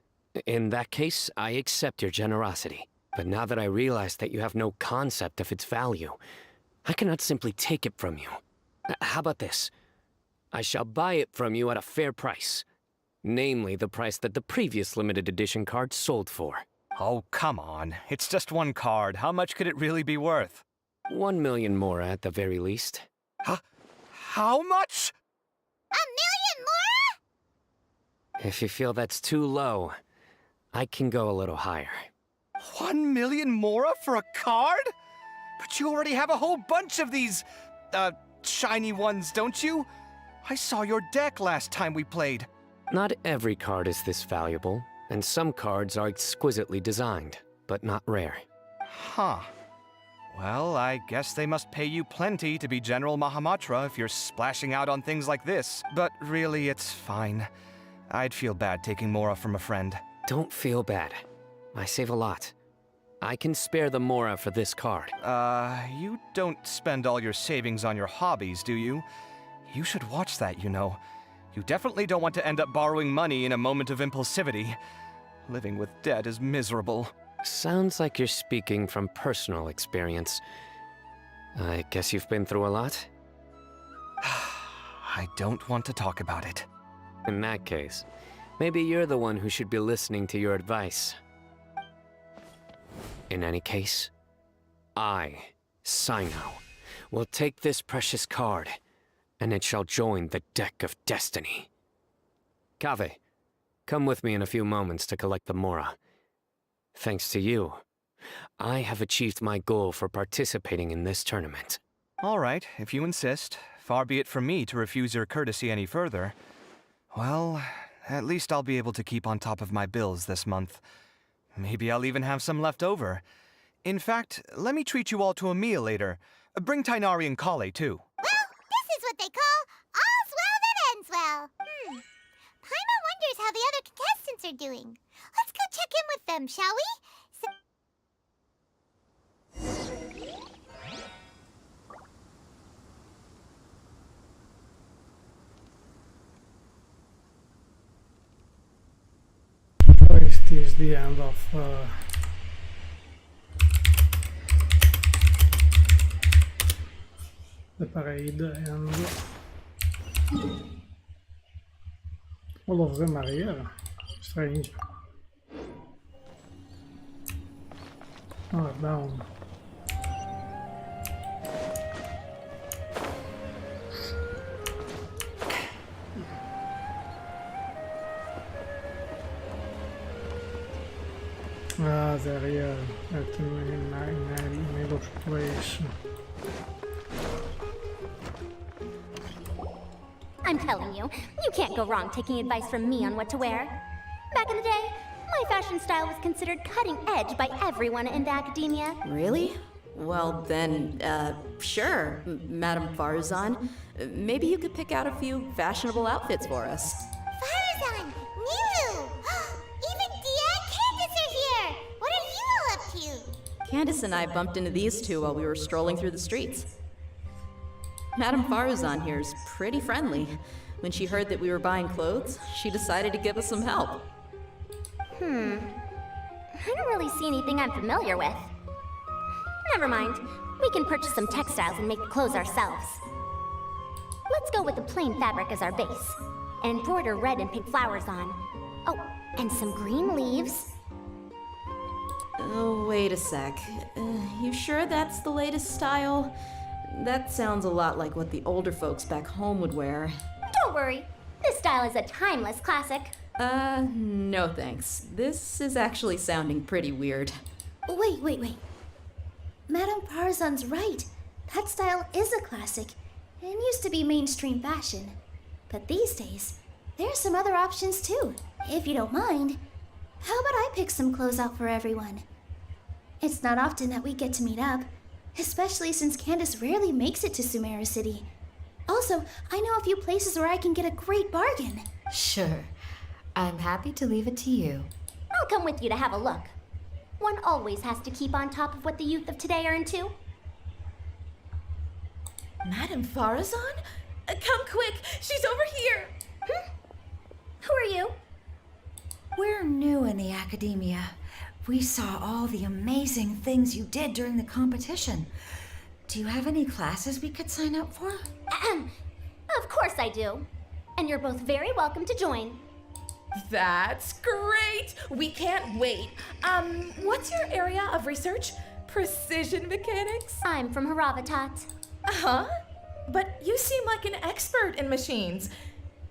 In that case, I accept your generosity. But now that I realize that you have no concept of its value, I cannot simply take it from you. How about this? I shall buy it from you at a fair price. Namely, the price that the previous limited edition card sold for. Oh, come on. It's just one card. How much could it really be worth? 1 million Mora at the very least. How much? 1 million Mora? If you feel that's too low, I can go a little higher. 1 million Mora for a card? But you already have a whole bunch of these, shiny ones, don't you? I saw your deck last time we played. Not every card is this valuable, and some cards are exquisitely designed, but not rare. Huh. Well, I guess they must pay you plenty to be General Mahamatra if you're splashing out on things like this. But really, it's fine. I'd feel bad taking Mora from a friend. Don't feel bad. I save a lot. I can spare the Mora for this card. You don't spend all your savings on your hobbies, do you? You should watch that, you know. You definitely don't want to end up borrowing money in a moment of impulsivity. Living with debt is miserable. Sounds like you're speaking from personal experience. I guess you've been through a lot? I don't want to talk about it. In that case, maybe you're the one who should be listening to your advice. In any case, I, Sino, will take this precious card, and it shall join the deck of destiny. Kaveh, come with me in a few moments to collect the Mora. Thanks to you, I have achieved my goal for participating in this tournament. All right, if you insist. Far be it from me to refuse your courtesy any further. Well, at least I'll be able to keep on top of my bills this month. Maybe I'll even have some left over. In fact, let me treat you all to a meal later. Bring Tighnari and Kale, too. Well, this is what they call all's well that ends well. Paimon wonders how the other contestants are doing. Let's go check in with them, shall we? It is the end of the parade and all of them are here. Strange. Oh, down. Ah, they're here at Noodles' place. I'm telling you, you can't go wrong taking advice from me on what to wear. Back in the day, My fashion style was considered cutting edge by everyone in the academia. Really? Well then, sure, Madame Farazan. Maybe you could pick out a few fashionable outfits for us. Farazan! Niru! Even Dia and Candace are here! What are you all up to? Candace and I bumped into these two while we were strolling through the streets. Madame Farazan here is pretty friendly. When she heard that we were buying clothes, she decided to give us some help. I don't really see anything I'm familiar with. Never mind. We can purchase some textiles and make the clothes ourselves. Let's go with the plain fabric as our base, and embroider red and pink flowers on. Oh, and some green leaves. Oh, wait a sec. You sure that's the latest style? That sounds a lot like what the older folks back home would wear. Don't worry. This style is a timeless classic. No thanks. This is actually sounding pretty weird. Wait. Madame Farazan's right. That style is a classic and used to be mainstream fashion. But these days, there are some other options too. If you don't mind, how about I pick some clothes out for everyone? It's not often that we get to meet up, especially since Candace rarely makes it to Sumeru City. Also, I know a few places where I can get a great bargain. Sure. I'm happy to leave it to you. I'll come with you to have a look. One always has to keep on top of what the youth of today are into. Madame Farazan? Come quick! She's over here! Who are you? We're new in the academia. We saw all the amazing things you did during the competition. Do you have any classes we could sign up for? Of course I do. And you're both very welcome to join. That's great! We can't wait. What's your area of research? Precision mechanics? I'm from Haravatat. Uh-huh. But you seem like an expert in machines.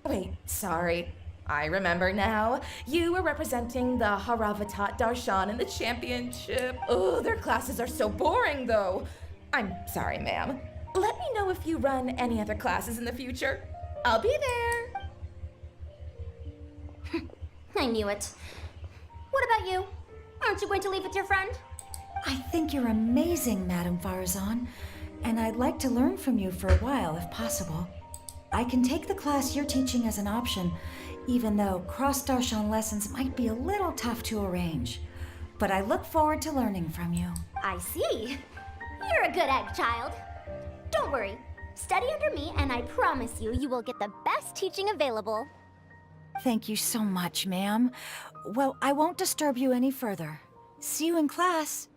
Wait, sorry. I remember now. You were representing the Haravatat Darshan in the championship. Oh, their classes are so boring, though. I'm sorry, ma'am. Let me know if you run any other classes in the future. I'll be there. I knew it. What about you? Aren't you going to leave with your friend? I think you're amazing, Madame Farazan, and I'd like to learn from you for a while, if possible. I can take the class you're teaching as an option, even though cross-Darshan lessons might be a little tough to arrange. But I look forward to learning from you. I see. You're a good egg, child. Don't worry. Study under me, and I promise you, you will get the best teaching available. Thank you so much, ma'am. Well, I won't disturb you any further. See you in class.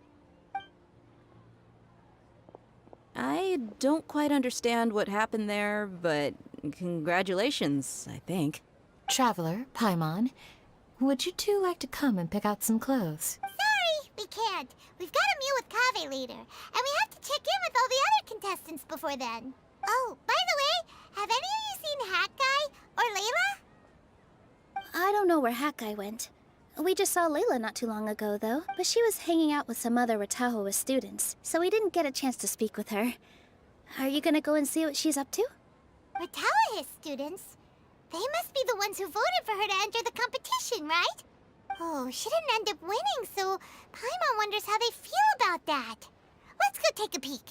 I don't quite understand what happened there, but congratulations, I think. Traveler, Paimon, would you two like to come and pick out some clothes? Sorry, we can't. We've got a meal with Kave later, and we have to check in with all the other contestants before then. Oh, by the way, have any of you seen Hat Guy or Layla? I don't know where Hat Guy went. We just saw Layla not too long ago, though, but she was hanging out with some other Ratahoa students, so we didn't get a chance to speak with her. Are you gonna go and see what she's up to? Ratahoa students? They must be the ones who voted for her to enter the competition, right? Oh, she didn't end up winning, so Paimon wonders how they feel about that. Let's go take a peek.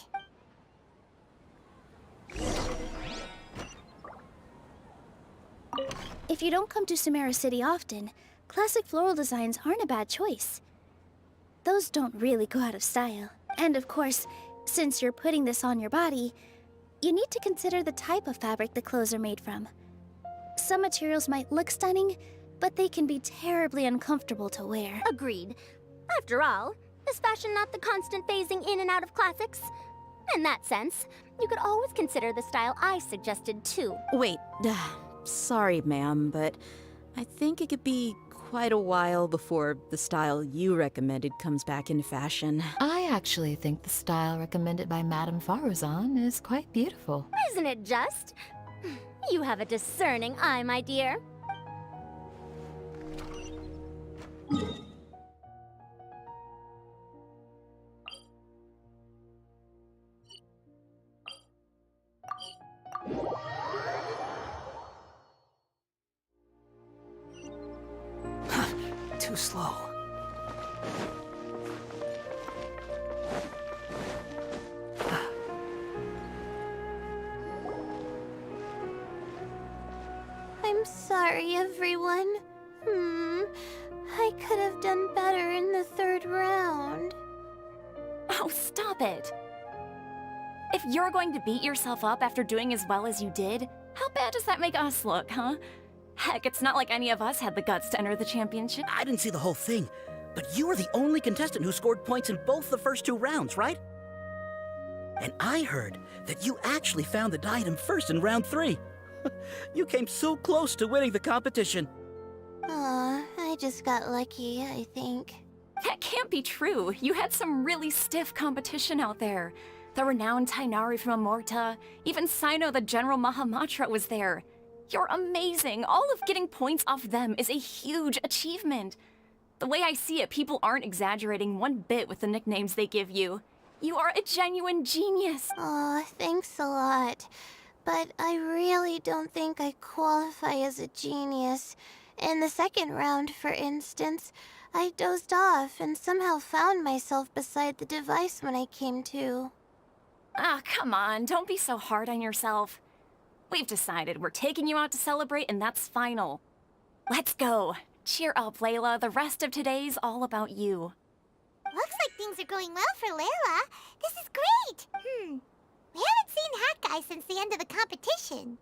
If you don't come to Sumeru City often, classic floral designs aren't a bad choice. Those don't really go out of style. And of course, since you're putting this on your body, you need to consider the type of fabric the clothes are made from. Some materials might look stunning, but they can be terribly uncomfortable to wear. Agreed. After all, is fashion not the constant phasing in and out of classics? In that sense, you could always consider the style I suggested too. Wait, sorry, ma'am, but I think it could be quite a while before the style you recommended comes back into fashion. I actually think the style recommended by Madame Farazan is quite beautiful. Isn't it just? You have a discerning eye, my dear. Too slow. I'm sorry, everyone. I could have done better in the third round. Oh, stop it. If you're going to beat yourself up after doing as well as you did, how bad does that make us look, huh? Heck, it's not like any of us had the guts to enter the championship. I didn't see the whole thing, but you were the only contestant who scored points in both the first 2 rounds, right? And I heard that you actually found the diadem first in round 3. You came so close to winning the competition. Aw, I just got lucky, I think. That can't be true. You had some really stiff competition out there. The renowned Tighnari from Amorta, even Sino the General Mahamatra was there. You're amazing. All of getting points off them is a huge achievement. The way I see it, people aren't exaggerating one bit with the nicknames they give you. You are a genuine genius. Aw, thanks a lot. But I really don't think I qualify as a genius. In the second round, for instance, I dozed off and somehow found myself beside the device when I came to. Ah, come on, don't be so hard on yourself. We've decided we're taking you out to celebrate, and that's final. Let's go. Cheer up, Layla. The rest of today's all about you. Looks like things are going well for Layla. This is great. We haven't seen Hat Guy since the end of the competition.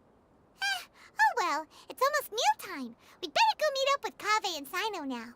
Oh well, it's almost mealtime. We'd better go meet up with Kaveh and Sino now.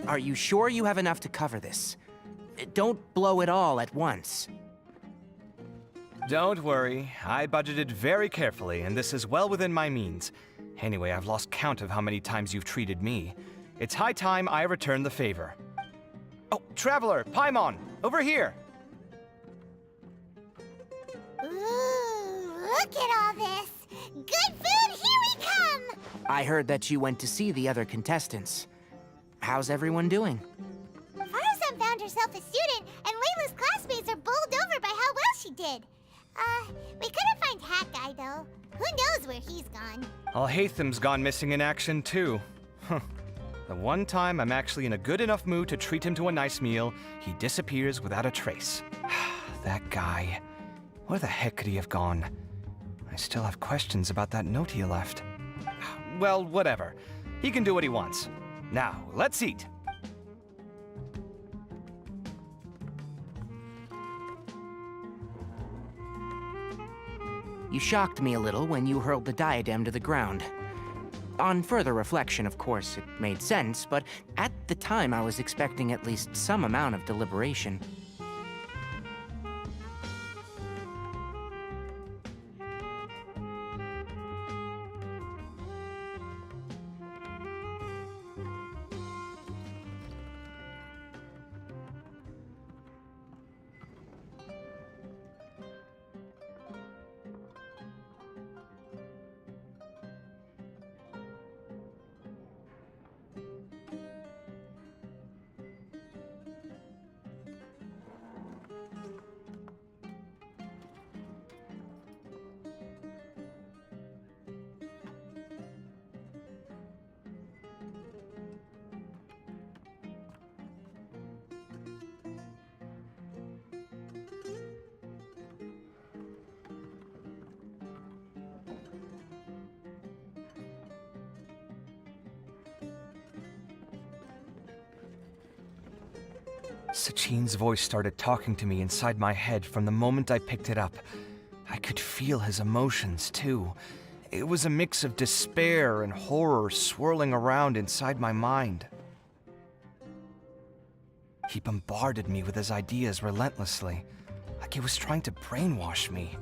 Are you sure you have enough to cover this? Don't blow it all at once. Don't worry, I budgeted very carefully, and this is well within my means. Anyway, I've lost count of how many times you've treated me. It's high time I return the favor. Oh, Traveler, Paimon, over here! Ooh, look at all this! Good food, here we come! I heard that you went to see the other contestants. How's everyone doing? Farazan found herself a student, and Layla's classmates are bowled over by how well she did. We couldn't find Hat Guy, though. Who knows where he's gone? Al-Haytham's gone missing in action, too. Huh. The one time I'm actually in a good enough mood to treat him to a nice meal, he disappears without a trace. That guy. Where the heck could he have gone? I still have questions about that note he left. Well, whatever. He can do what he wants. Now, let's eat. You shocked me a little when you hurled the diadem to the ground. On further reflection, of course, it made sense, but at the time I was expecting at least some amount of deliberation. Sachin's voice started talking to me inside my head from the moment I picked it up. I could feel his emotions, too. It was a mix of despair and horror swirling around inside my mind. He bombarded me with his ideas relentlessly, like he was trying to brainwash me.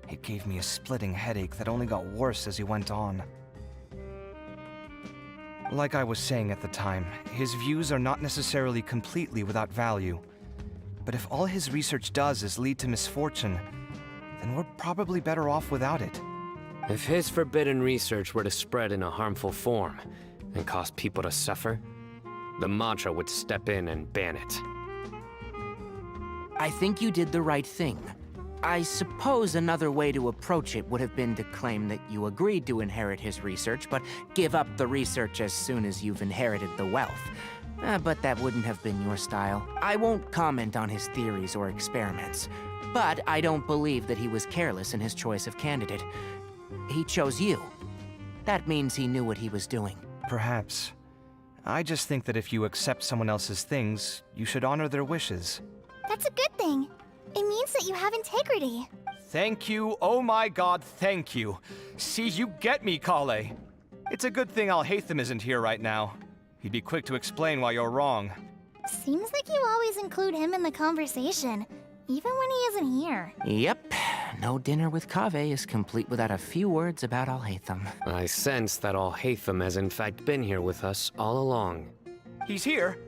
It gave me a splitting headache that only got worse as he went on. Like I was saying at the time, his views are not necessarily completely without value. But if all his research does is lead to misfortune, then we're probably better off without it. If his forbidden research were to spread in a harmful form and cause people to suffer, the Matra would step in and ban it. I think you did the right thing. I suppose another way to approach it would have been to claim that you agreed to inherit his research, but give up the research as soon as you've inherited the wealth. But that wouldn't have been your style. I won't comment on his theories or experiments, but I don't believe that he was careless in his choice of candidate. He chose you. That means he knew what he was doing. Perhaps. I just think that if you accept someone else's things, you should honor their wishes. That's a good thing. It means that you have integrity. Thank you, oh my god, thank you. See, you get me, Kale. It's a good thing Al-Haytham isn't here right now. He'd be quick to explain why you're wrong. Seems like you always include him in the conversation, even when he isn't here. Yep. No dinner with Kaveh is complete without a few words about Al-Haytham. I sense that Al-Haytham has in fact been here with us all along. He's here?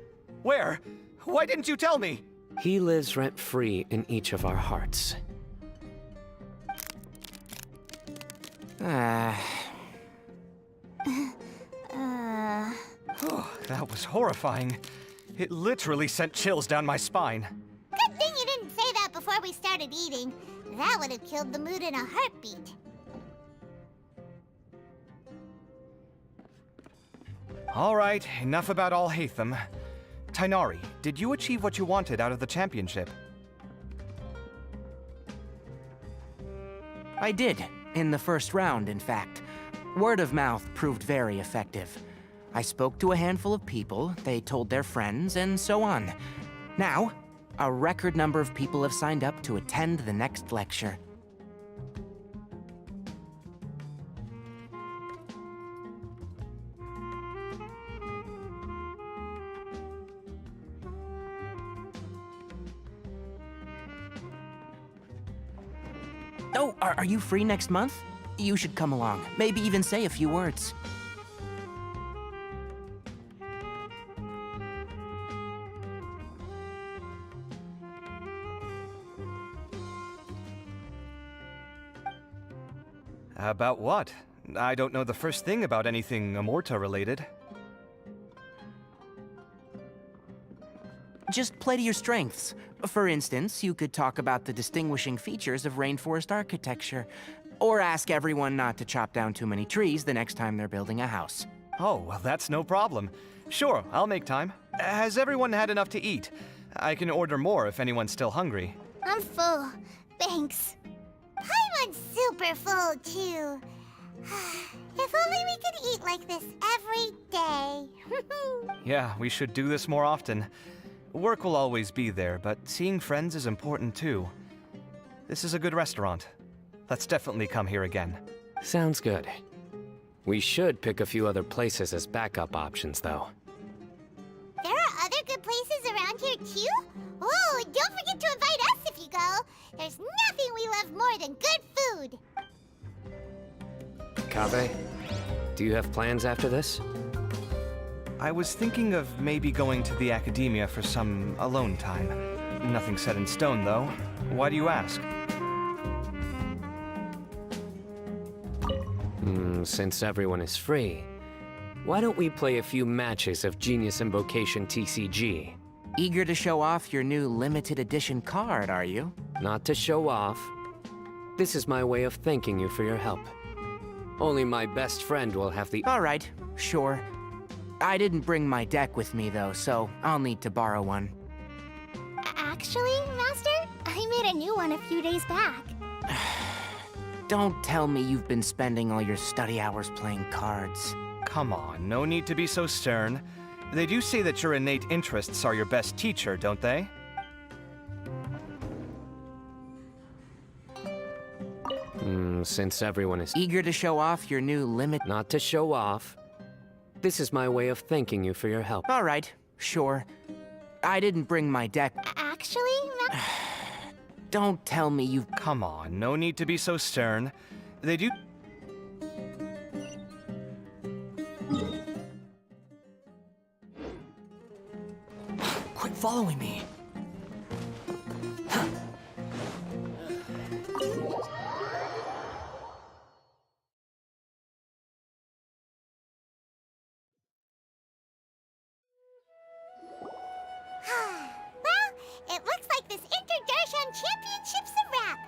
Where? Why didn't you tell me? He lives rent-free in each of our hearts. Oh, that was horrifying. It literally sent chills down my spine. Good thing you didn't say that before we started eating. That would have killed the mood in a heartbeat. All right, enough about Al-Haytham. Tighnari, did you achieve what you wanted out of the championship? I did, in the first round, in fact. Word of mouth proved very effective. I spoke to a handful of people, they told their friends, and so on. Now, a record number of people have signed up to attend the next lecture. Oh, are you free next month? You should come along. Maybe even say a few words. About what? I don't know the first thing about anything Amorta related. Just play to your strengths. For instance, you could talk about the distinguishing features of rainforest architecture, or ask everyone not to chop down too many trees the next time they're building a house. Oh, well, that's no problem. Sure, I'll make time. Has everyone had enough to eat? I can order more if anyone's still hungry. I'm full. Thanks. Paimon's super full, too. If only we could eat like this every day. Yeah, we should do this more often. Work will always be there, but seeing friends is important too. This is a good restaurant. Let's definitely come here again. Sounds good. We should pick a few other places as backup options, though. There are other good places around here, too? Oh, and don't forget to invite us if you go. There's nothing we love more than good food. Kaveh, do you have plans after this? I was thinking of maybe going to the academia for some alone time. Nothing set in stone, though. Why do you ask? Since everyone is free, why don't we play a few matches of Genius Invocation TCG? Eager to show off your new limited edition card, are you? Not to show off. This is my way of thanking you for your help. Only my best friend will have the— All right, sure. I didn't bring my deck with me, though, so I'll need to borrow one. Actually, Master, I made a new one a few days back. Don't tell me you've been spending all your study hours playing cards. Come on, no need to be so stern. They do say that your innate interests are your best teacher, don't they? Since everyone is eager to show off your new limit... Not to show off. This is my way of thanking you for your help. All right, sure. I didn't bring my deck. Actually, Don't tell me you've... Come on, no need to be so stern. They do... Quit following me. Well, it looks like this Inter-Darshan Championship's a wrap.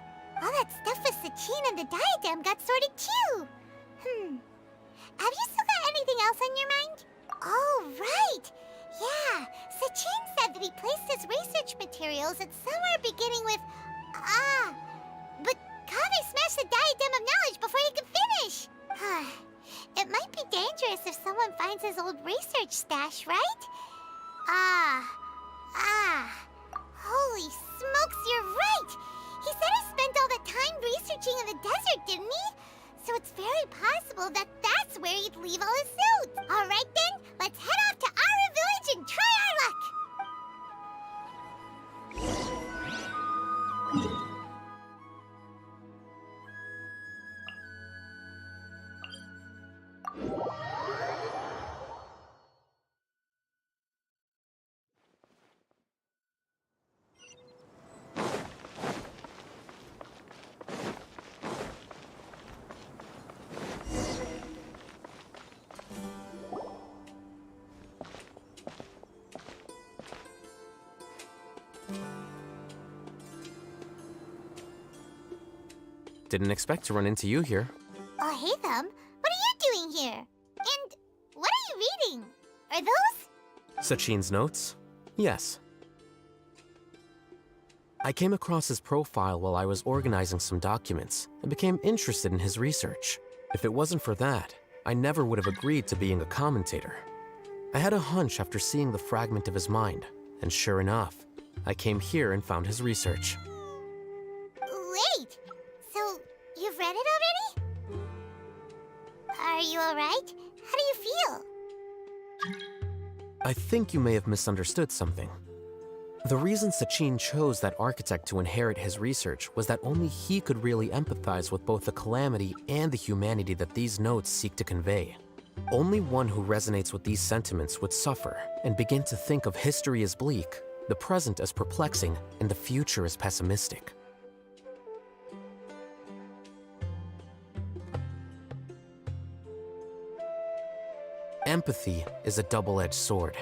All that stuff with Sachin and the diadem got sorted too. Have you still got anything else on your mind? Oh, right. Yeah, Sachin said that he placed his research materials at somewhere beginning with... but Kaveh smashed the diadem of knowledge before he could finish. It might be dangerous if someone finds his old research stash, right? Holy smokes, you're right! He said he spent all the time researching in the desert, didn't he? So it's very possible that that's where he'd leave all his suits. All right then, let's head off to Ara Village and try our luck! Didn't expect to run into you here. Oh, hey, Thumb. What are you doing here? And what are you reading? Are those? Sachin's notes? Yes. I came across his profile while I was organizing some documents and became interested in his research. If it wasn't for that, I never would have agreed to being a commentator. I had a hunch after seeing the fragment of his mind, and sure enough, I came here and found his research. Wait! So, you've read it already? Are you alright? How do you feel? I think you may have misunderstood something. The reason Sachin chose that architect to inherit his research was that only he could really empathize with both the calamity and the humanity that these notes seek to convey. Only one who resonates with these sentiments would suffer and begin to think of history as bleak, the present as perplexing, and the future as pessimistic. Empathy is a double-edged sword.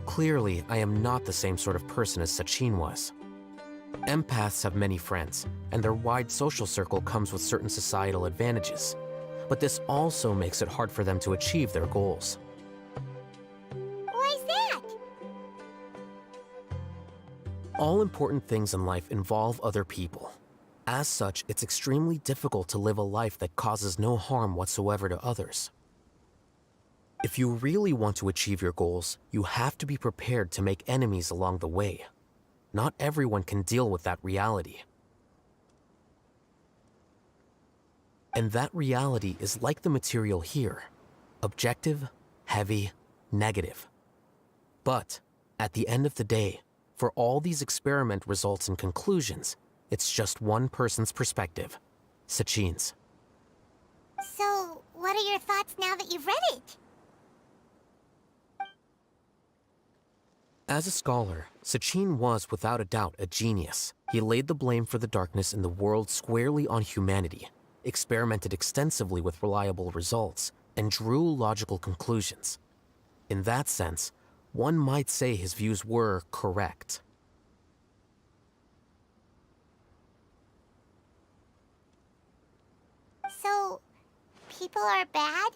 Clearly, I am not the same sort of person as Sachin was. Empaths have many friends, and their wide social circle comes with certain societal advantages. But this also makes it hard for them to achieve their goals. Why's that? All important things in life involve other people. As such, it's extremely difficult to live a life that causes no harm whatsoever to others. If you really want to achieve your goals, you have to be prepared to make enemies along the way. Not everyone can deal with that reality. And that reality is like the material here. Objective, heavy, negative. But, at the end of the day, for all these experiment results and conclusions, it's just one person's perspective, Sachin's. So, what are your thoughts now that you've read it? As a scholar, Sachin was without a doubt a genius. He laid the blame for the darkness in the world squarely on humanity, experimented extensively with reliable results, and drew logical conclusions. In that sense, one might say his views were correct. So, people are bad?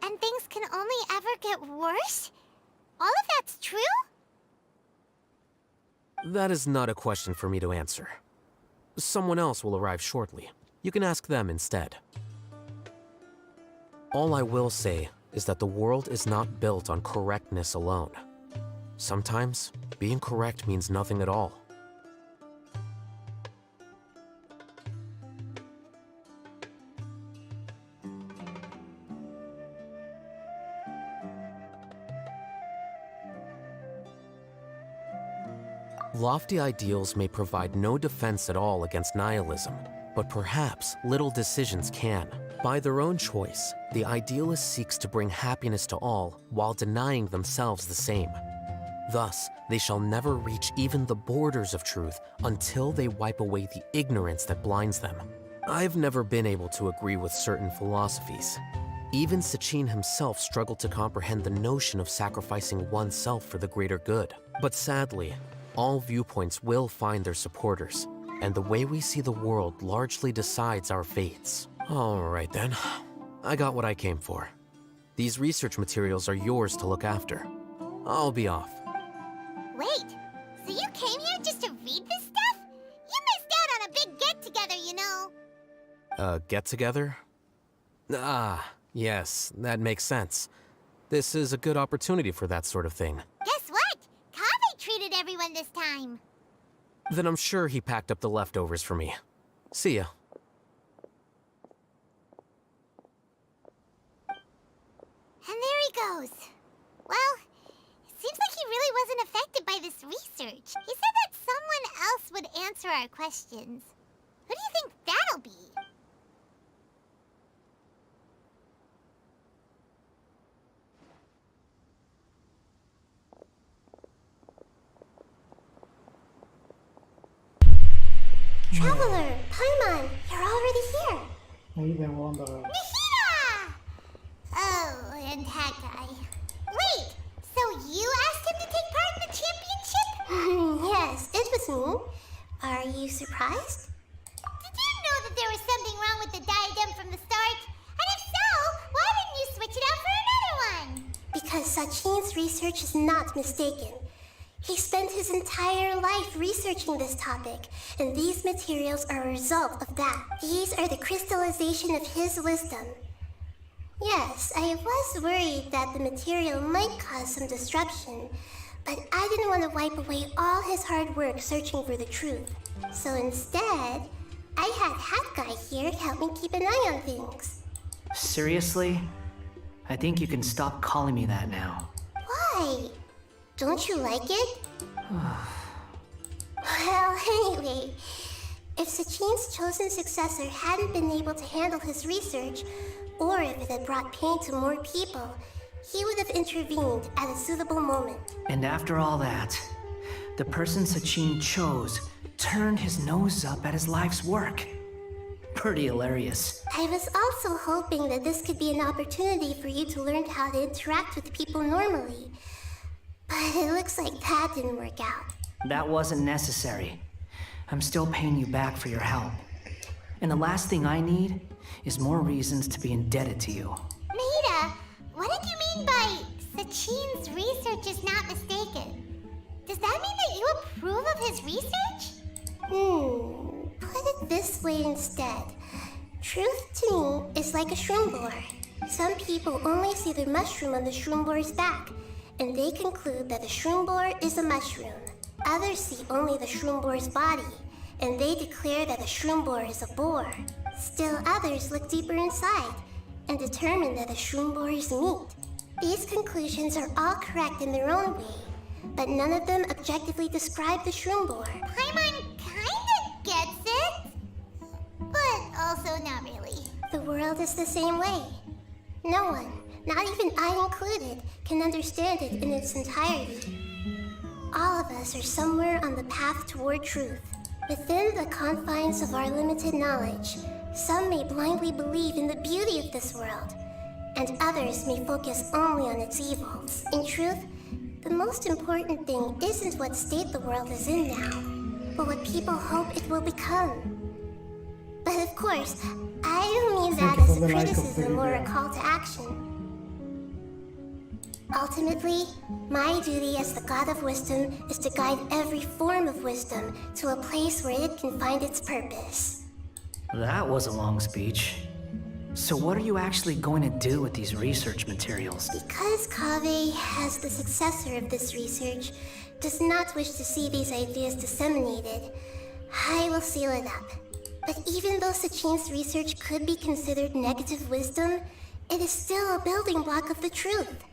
And things can only ever get worse? All of that's true? That is not a question for me to answer. Someone else will arrive shortly. You can ask them instead. All I will say is that the world is not built on correctness alone. Sometimes, being correct means nothing at all. Lofty ideals may provide no defense at all against nihilism, but perhaps little decisions can. By their own choice, the idealist seeks to bring happiness to all while denying themselves the same. Thus, they shall never reach even the borders of truth until they wipe away the ignorance that blinds them. I've never been able to agree with certain philosophies. Even Sachin himself struggled to comprehend the notion of sacrificing oneself for the greater good. But sadly, all viewpoints will find their supporters, and the way we see the world largely decides our fates. All right then, I got what I came for. These research materials are yours to look after. I'll be off. Wait, so you came here just to read this stuff? You missed out on a big get-together, you know. Get-together? Ah, yes, that makes sense. This is a good opportunity for that sort of thing. Guess what? Kaveh treated everyone this time. Then I'm sure he packed up the leftovers for me. See ya. And there he goes. Well, it seems like he really wasn't affected by this research. He said that someone else would answer our questions. Who do you think that'll be? Traveler, Paimon, you're already here. Even wonder. Nihira! Oh, and that guy. Wait, so you asked him to take part in the championship? Yes, it was me. Are you surprised? Did you know that there was something wrong with the diadem from the start? And if so, why didn't you switch it out for another one? Because Sachin's research is not mistaken. He spent his entire life researching this topic, and these materials are a result of that. These are the crystallization of his wisdom. Yes, I was worried that the material might cause some disruption, but I didn't want to wipe away all his hard work searching for the truth. So instead, I had Hat Guy here help me keep an eye on things. Seriously? I think you can stop calling me that now. Why? Don't you like it? Well, anyway, if Sachin's chosen successor hadn't been able to handle his research, or if it had brought pain to more people, he would have intervened at a suitable moment. And after all that, the person Sachin chose turned his nose up at his life's work. Pretty hilarious. I was also hoping that this could be an opportunity for you to learn how to interact with people normally. But it looks like that didn't work out. That wasn't necessary. I'm still paying you back for your help. And the last thing I need is more reasons to be indebted to you. Nihira, what did you mean by Sachin's research is not mistaken? Does that mean that you approve of his research? Put it this way instead. Truth to me is like a shroom boar. Some people only see the mushroom on the shroom boar's back, and they conclude that the shroom boar is a mushroom. Others see only the shroom boar's body, and they declare that the shroom boar is a boar. Still others look deeper inside, and determine that the shroom boar is meat. These conclusions are all correct in their own way, but none of them objectively describe the shroom boar. Paimon kinda gets it, but also not really. The world is the same way. No one, not even I included, can understand it in its entirety. All of us are somewhere on the path toward truth. Within the confines of our limited knowledge, some may blindly believe in the beauty of this world, and others may focus only on its evils. In truth, the most important thing isn't what state the world is in now, but what people hope it will become. But of course, I don't mean that as a criticism or a call to action. Ultimately, my duty as the God of Wisdom is to guide every form of wisdom to a place where it can find its purpose. That was a long speech. So what are you actually going to do with these research materials? Because Kaveh, as the successor of this research, does not wish to see these ideas disseminated, I will seal it up. But even though Sachin's research could be considered negative wisdom, it is still a building block of the truth.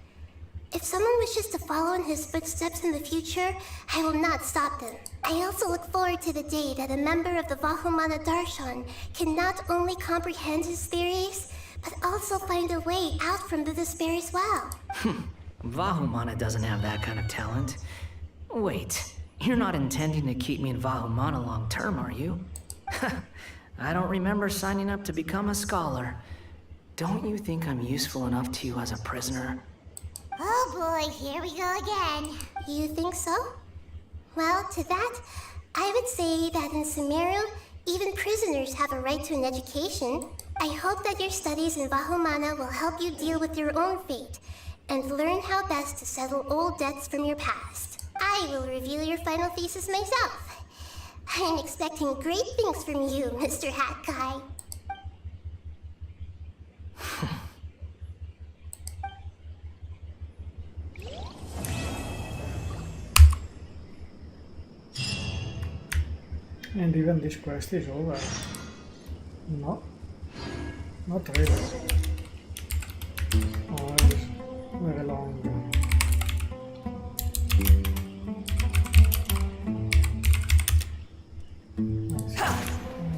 If someone wishes to follow in his footsteps in the future, I will not stop them. I also look forward to the day that a member of the Vahumana Darshan can not only comprehend his theories, but also find a way out from the despair as well. Vahumana doesn't have that kind of talent. Wait, you're not intending to keep me in Vahumana long term, are you? I don't remember signing up to become a scholar. Don't you think I'm useful enough to you as a prisoner? Oh boy, here we go again. You think so? Well, to that, I would say that in Sumeru, even prisoners have a right to an education. I hope that your studies in Vahumana will help you deal with your own fate and learn how best to settle old debts from your past. I will reveal your final thesis myself. I'm expecting great things from you, Mr. Hat Guy. And even this quest is over. No, not really. Oh, it is very long.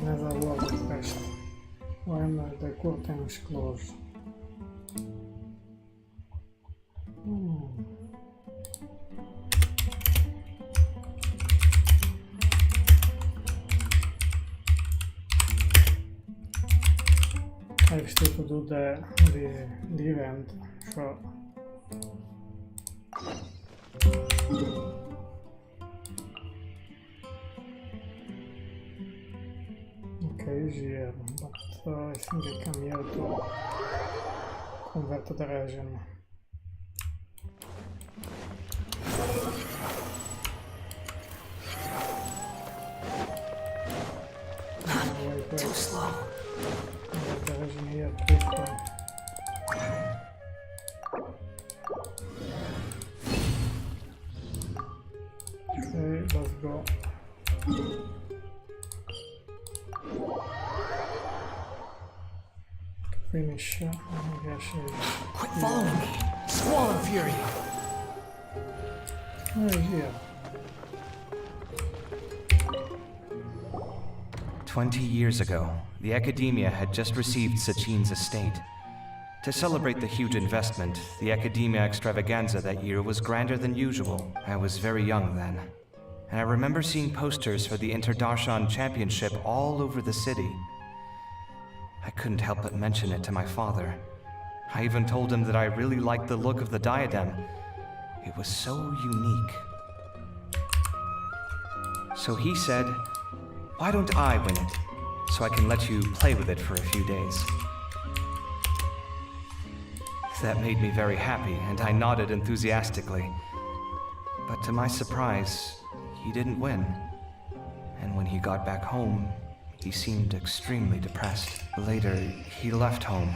Never was the quest when the curtains close. I still to do the event, sure. Okay, he's here, but I think I come here to convert the region. Too slow. The region here quickly. Okay, let's go. Finish. Quit following me! Squall and fury! Where is here? 20 years ago, the Academia had just received Sachin's estate. To celebrate the huge investment, the Academia extravaganza that year was grander than usual. I was very young then, and I remember seeing posters for the Interdarshan Championship all over the city. I couldn't help but mention it to my father. I even told him that I really liked the look of the diadem. It was so unique. So he said, "Why don't I win it, so I can let you play with it for a few days?" That made me very happy, and I nodded enthusiastically. But to my surprise, he didn't win. And when he got back home, he seemed extremely depressed. Later, he left home,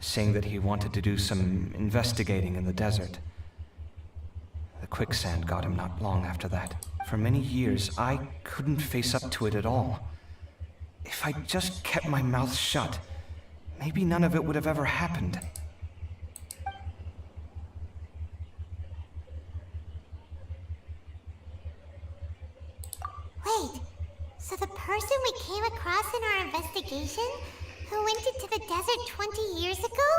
saying that he wanted to do some investigating in the desert. The quicksand got him not long after that. For many years, I couldn't face up to it at all. If I just kept my mouth shut, maybe none of it would have ever happened. Wait, so the person we came across in our investigation, who went into the desert 20 years ago?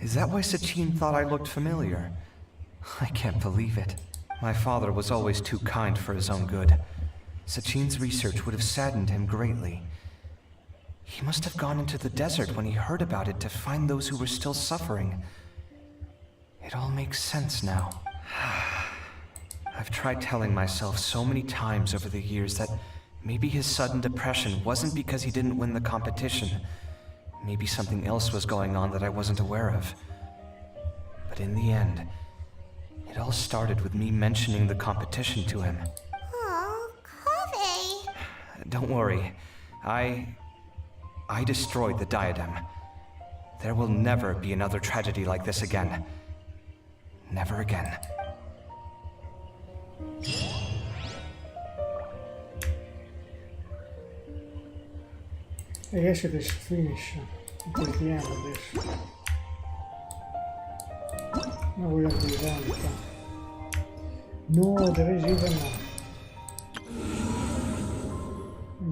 Is that why Sachin thought I looked familiar? I can't believe it. My father was always too kind for his own good. Sachin's research would have saddened him greatly. He must have gone into the desert when he heard about it to find those who were still suffering. It all makes sense now. I've tried telling myself so many times over the years that maybe his sudden depression wasn't because he didn't win the competition. Maybe something else was going on that I wasn't aware of. But in the end, it all started with me mentioning the competition to him. Oh, Kaveh. Don't worry. I destroyed the diadem. There will never be another tragedy like this again. Never again. I guess it is finished. It is the end of this. Now we have the event. No, there is even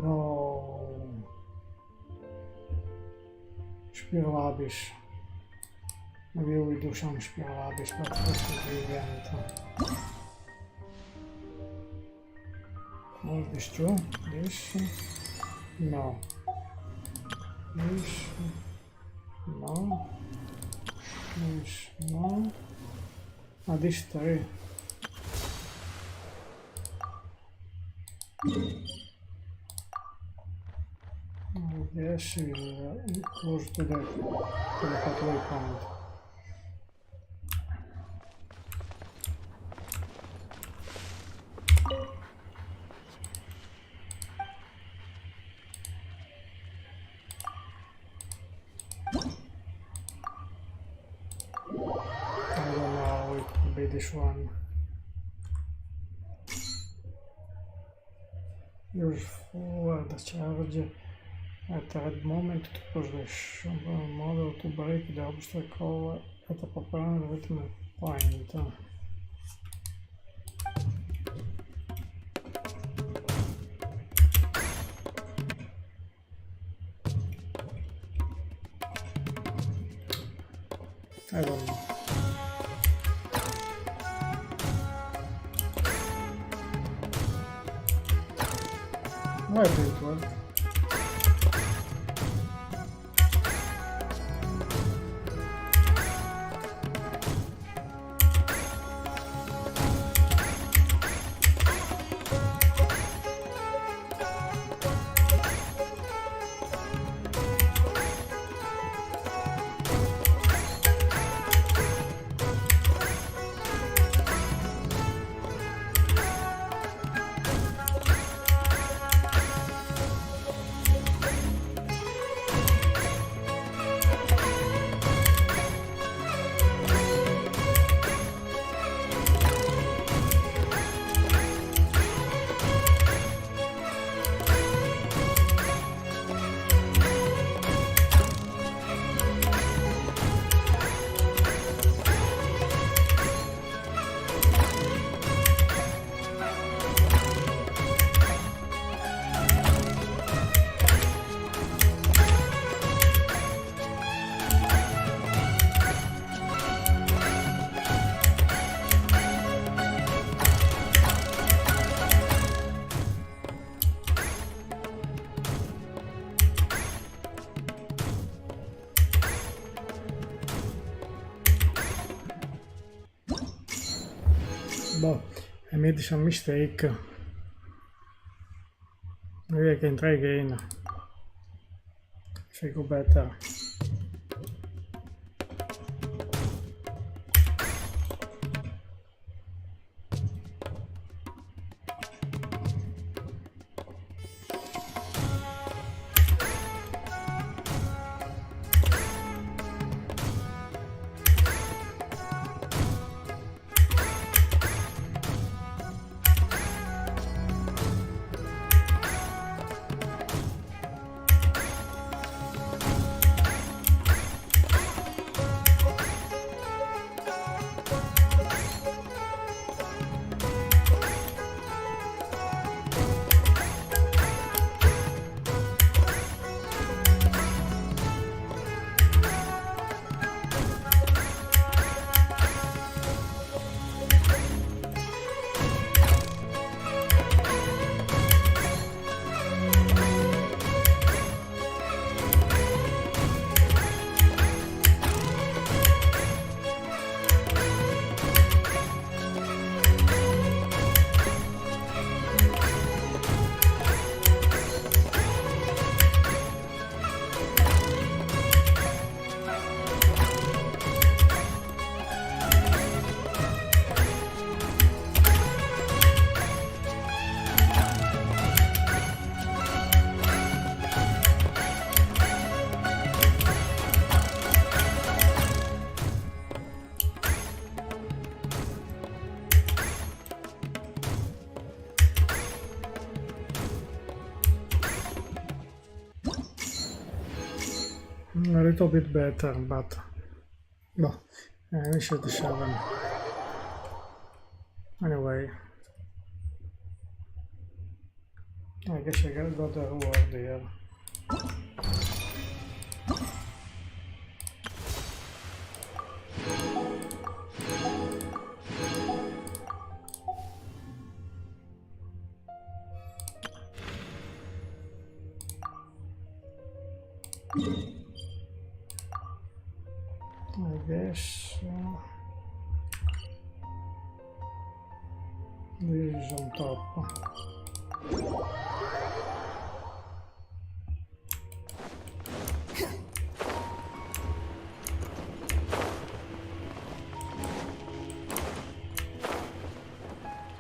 no Spiralabis. Maybe we do some Spiralabis, but first the event. All this true? This? No. This? No. This? No. Ah, these three. I guess we're close to the halfway point. I don't know, it could be this one. Use forward the charge at that moment to push the model to break the obstacle at a proper rhythm point. I don't know. Why did it work? Boh, I made some mistake. Maybe I can try again. If I go better. A little bit better, but no, we should 7. Anyway, I guess I got the reward here. I guess this is on top.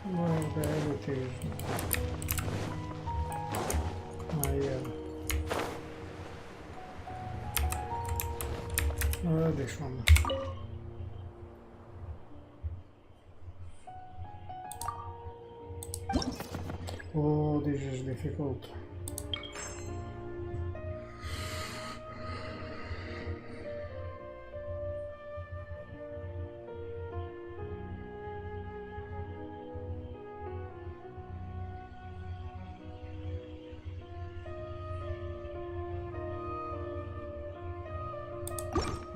Where the hell it is? Yeah. This one. Oh, this is difficult.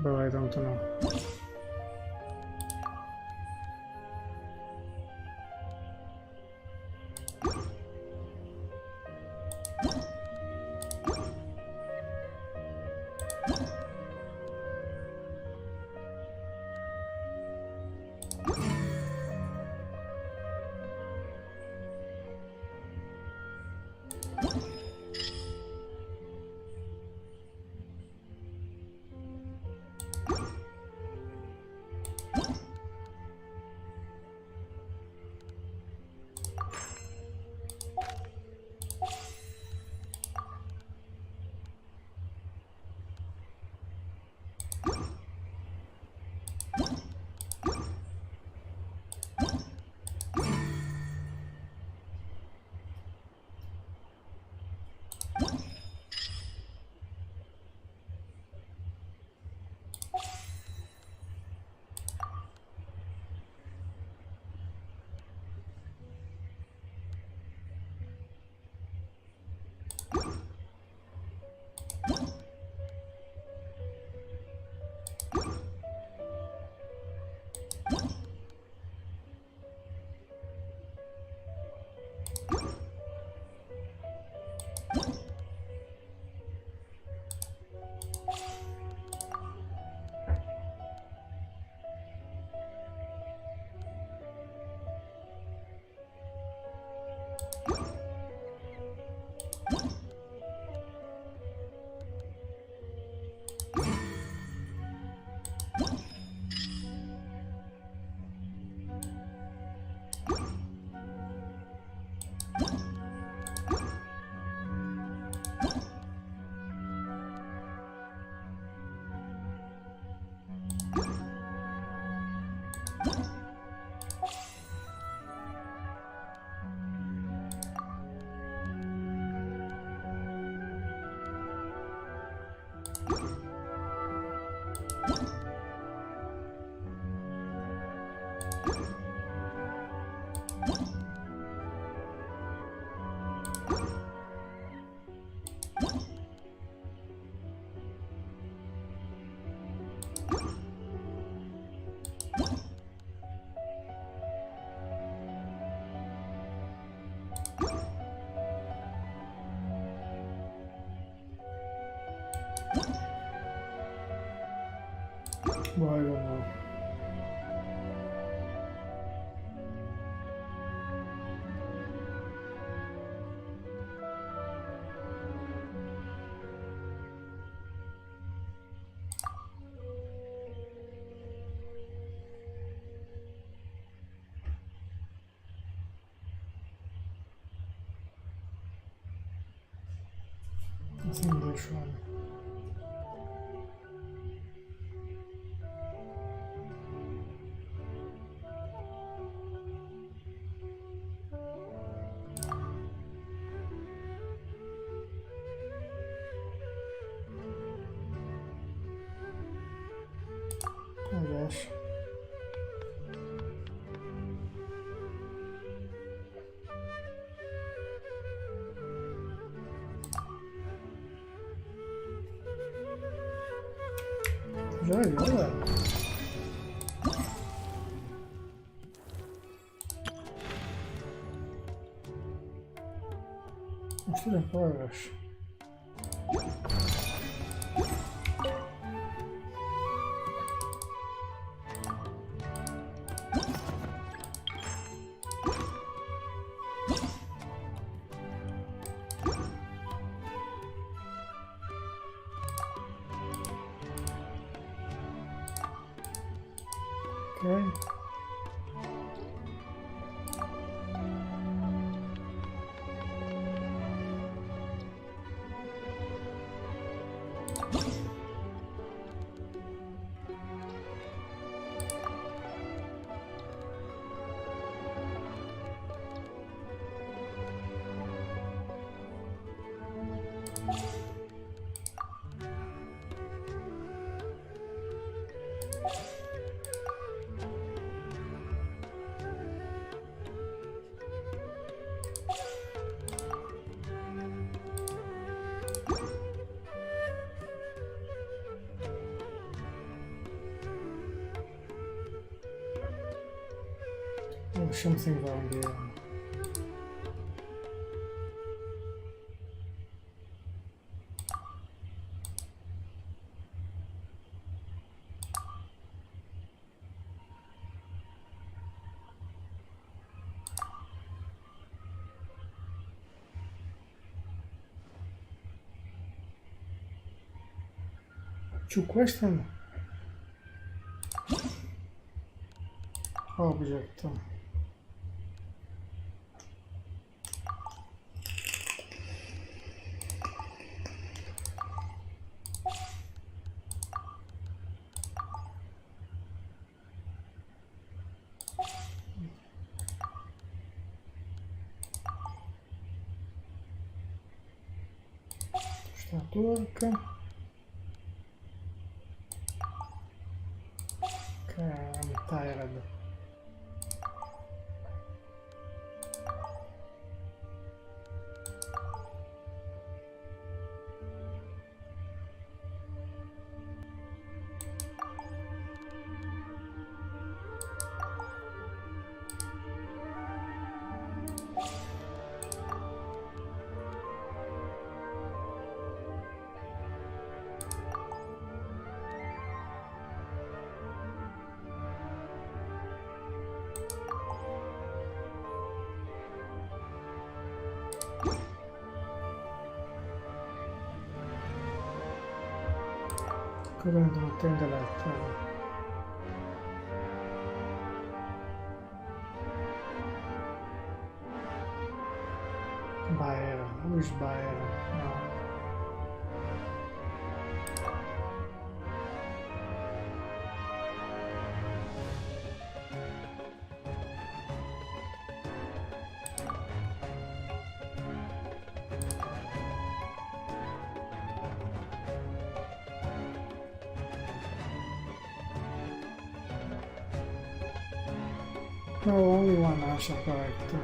But I don't know. Well, I don't know. I think this one. Già vedi, still in progress. Okay. Oh, something around here. Two questions. Object. Turca. Okay, I'm tired. Couldn't obtain the letter. Buyer. Who is buyer? No. No, only one answer correct.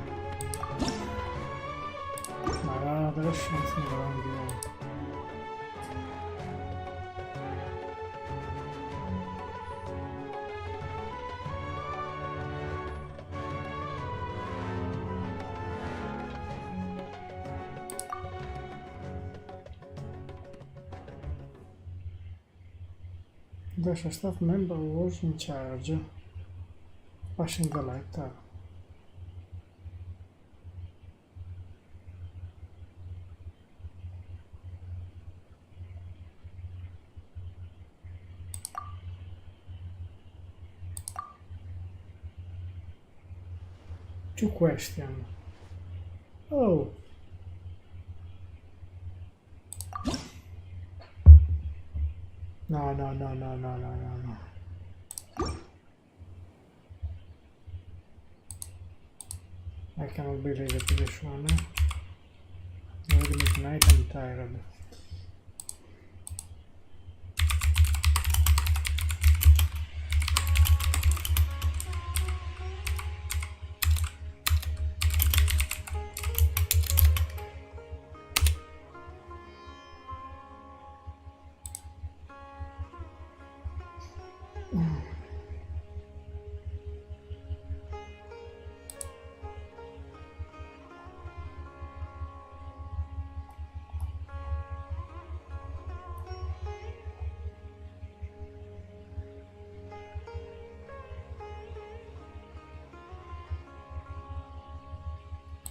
Ma there's something wrong here. There's a staff member who was in charge. Passing the letter. Two questions. Oh. No. I cannot believe it, this one. Already midnight, I'm tired.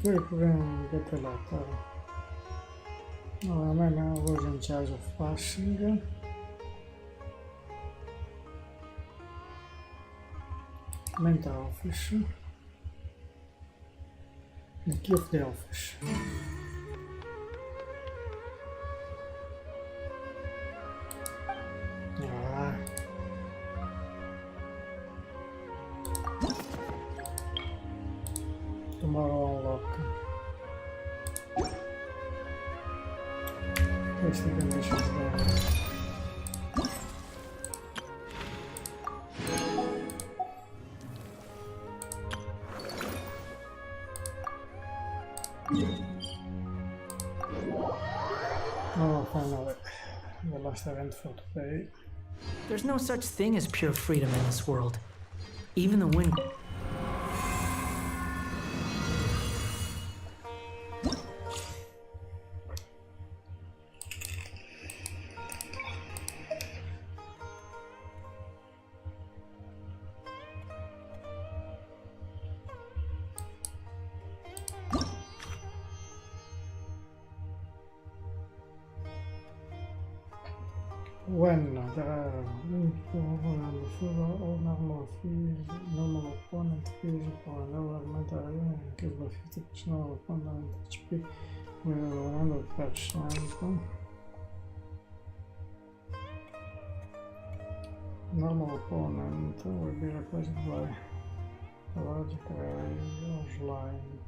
we can get a letter. No, I was in charge of passing. Mental office. The key of the office. Tomorrow unlock. What's the conditions there? Oh, finally. The last event for today. There's no such thing as pure freedom in this world. Even the wind. When there are all normal fees, normal opponent fees for an element are increased by 50% of opponent HP with 100%. Normal opponent will be replaced by a large carriage line.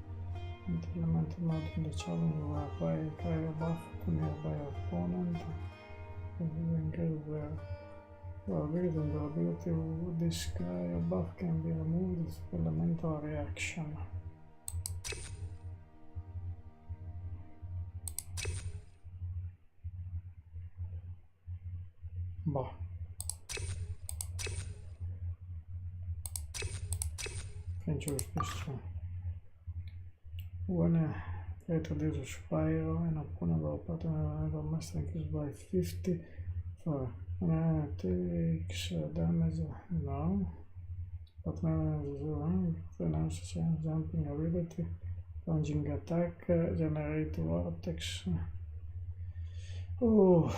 Implement mode in the challenge will apply a carrier buff to nearby opponent. Increase the probability and durability of this carrier buff can be removed with elemental reaction. Bah. Can't choose question. When a creator uses fire, an opponent or partner or master increased by 50 for takes damage. No. Partner has jumping ability, plunging attack, generate vortex. Oh.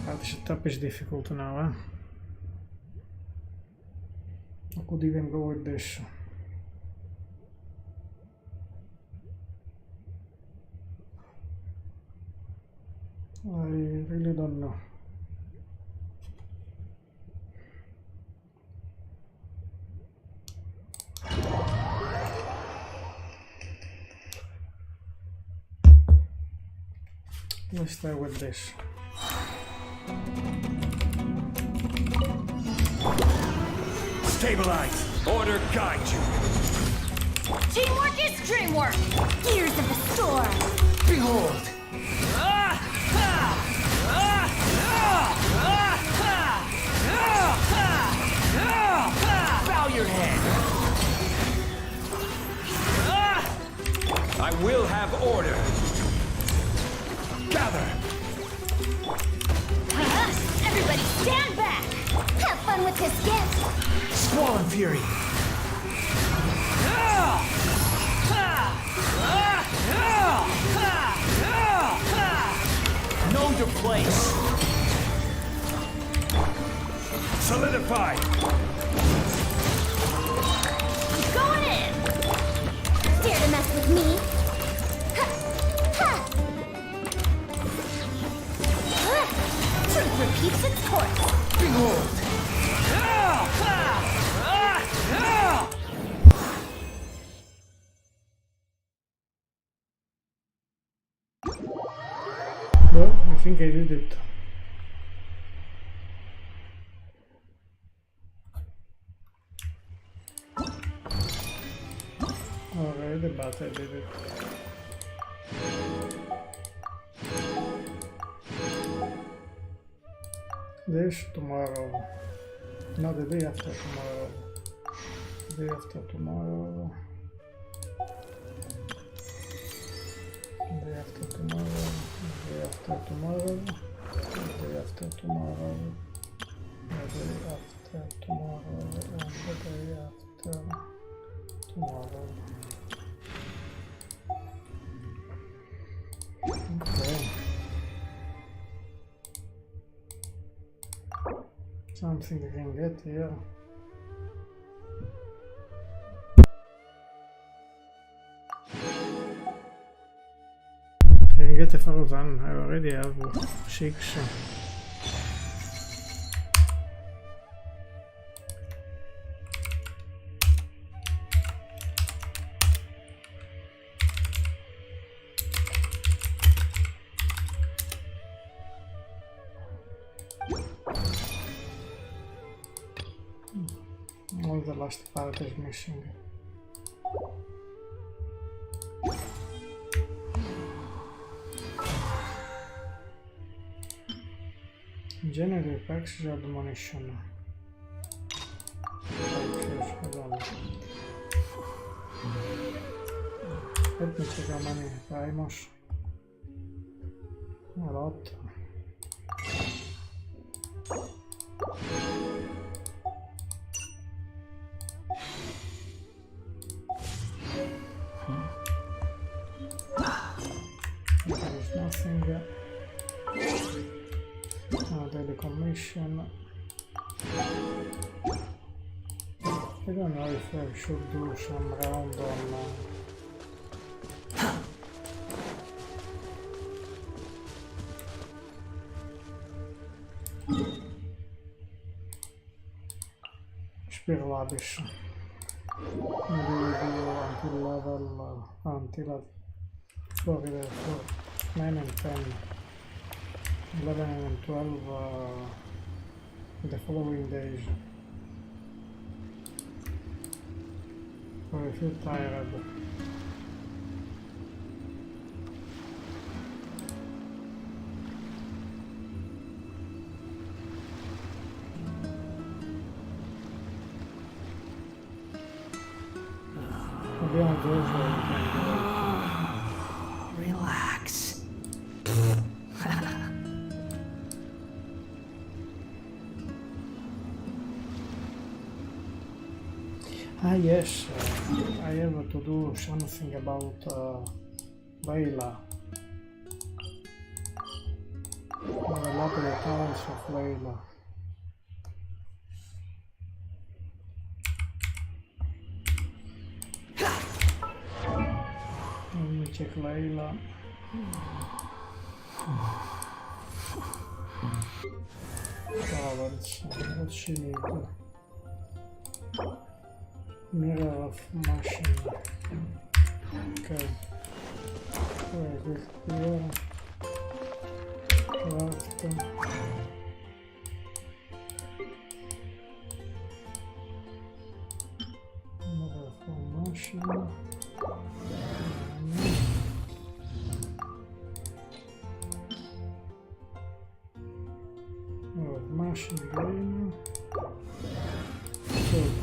The setup is difficult now, I could even go with this. I really don't know. Let's start with this. Stabilize! Order guide you! Teamwork is dreamwork! Gears of the storm! Behold! Bow your head! I will have order! Gather! Everybody stand back! Have fun with this gift! Squall and Fury! Know your place! Solidify! I'm going in! Dare to mess with me? Truth repeats its course! Behold! Well, I think I did it. Already, but I did it. This tomorrow. No, the day after tomorrow. The day after tomorrow. The day after tomorrow. The day after tomorrow. The day after after tomorrow, the day after tomorrow, and the day after tomorrow. Okay. Something I can get here. I can get a Faruzan. I already have 6. All the last part is missing. Generally packs your admonition. Let me check how many primos. A lot. There is nothing. Daily commission. I don't know if I should do some round on Spear Lavish. Maybe we do until level until for 9 and 10. 11 and 12 the following days. I feel tired. Abbiamo Relax. Ah yes, I have to do something about Layla. Level up the talents of Layla. Let me check Layla. Talents, what she needs? Mirror of machine. Okay. Very good here. Craft. Mirror of machine. Mirror of machine game. Good.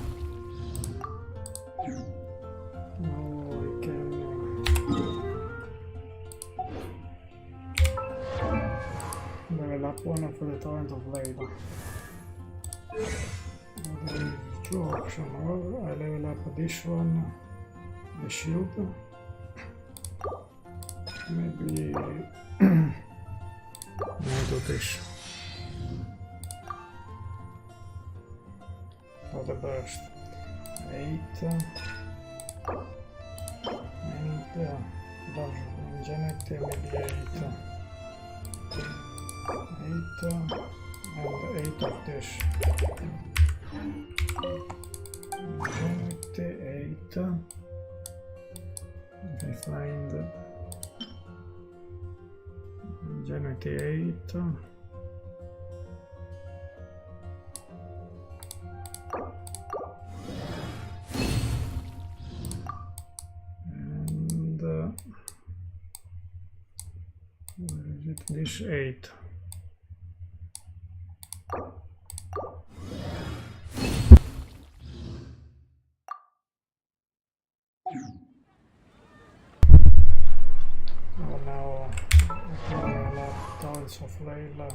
One for the talent of Layla. There is 2 options. Or I level up this one, the shield. Maybe I do this for the burst. 8 and ingenuity, maybe 8. 8 and 8 of this. Ingenuity 8. If I find ingenuity 8. And where is it? This 8. Now talents of Layla.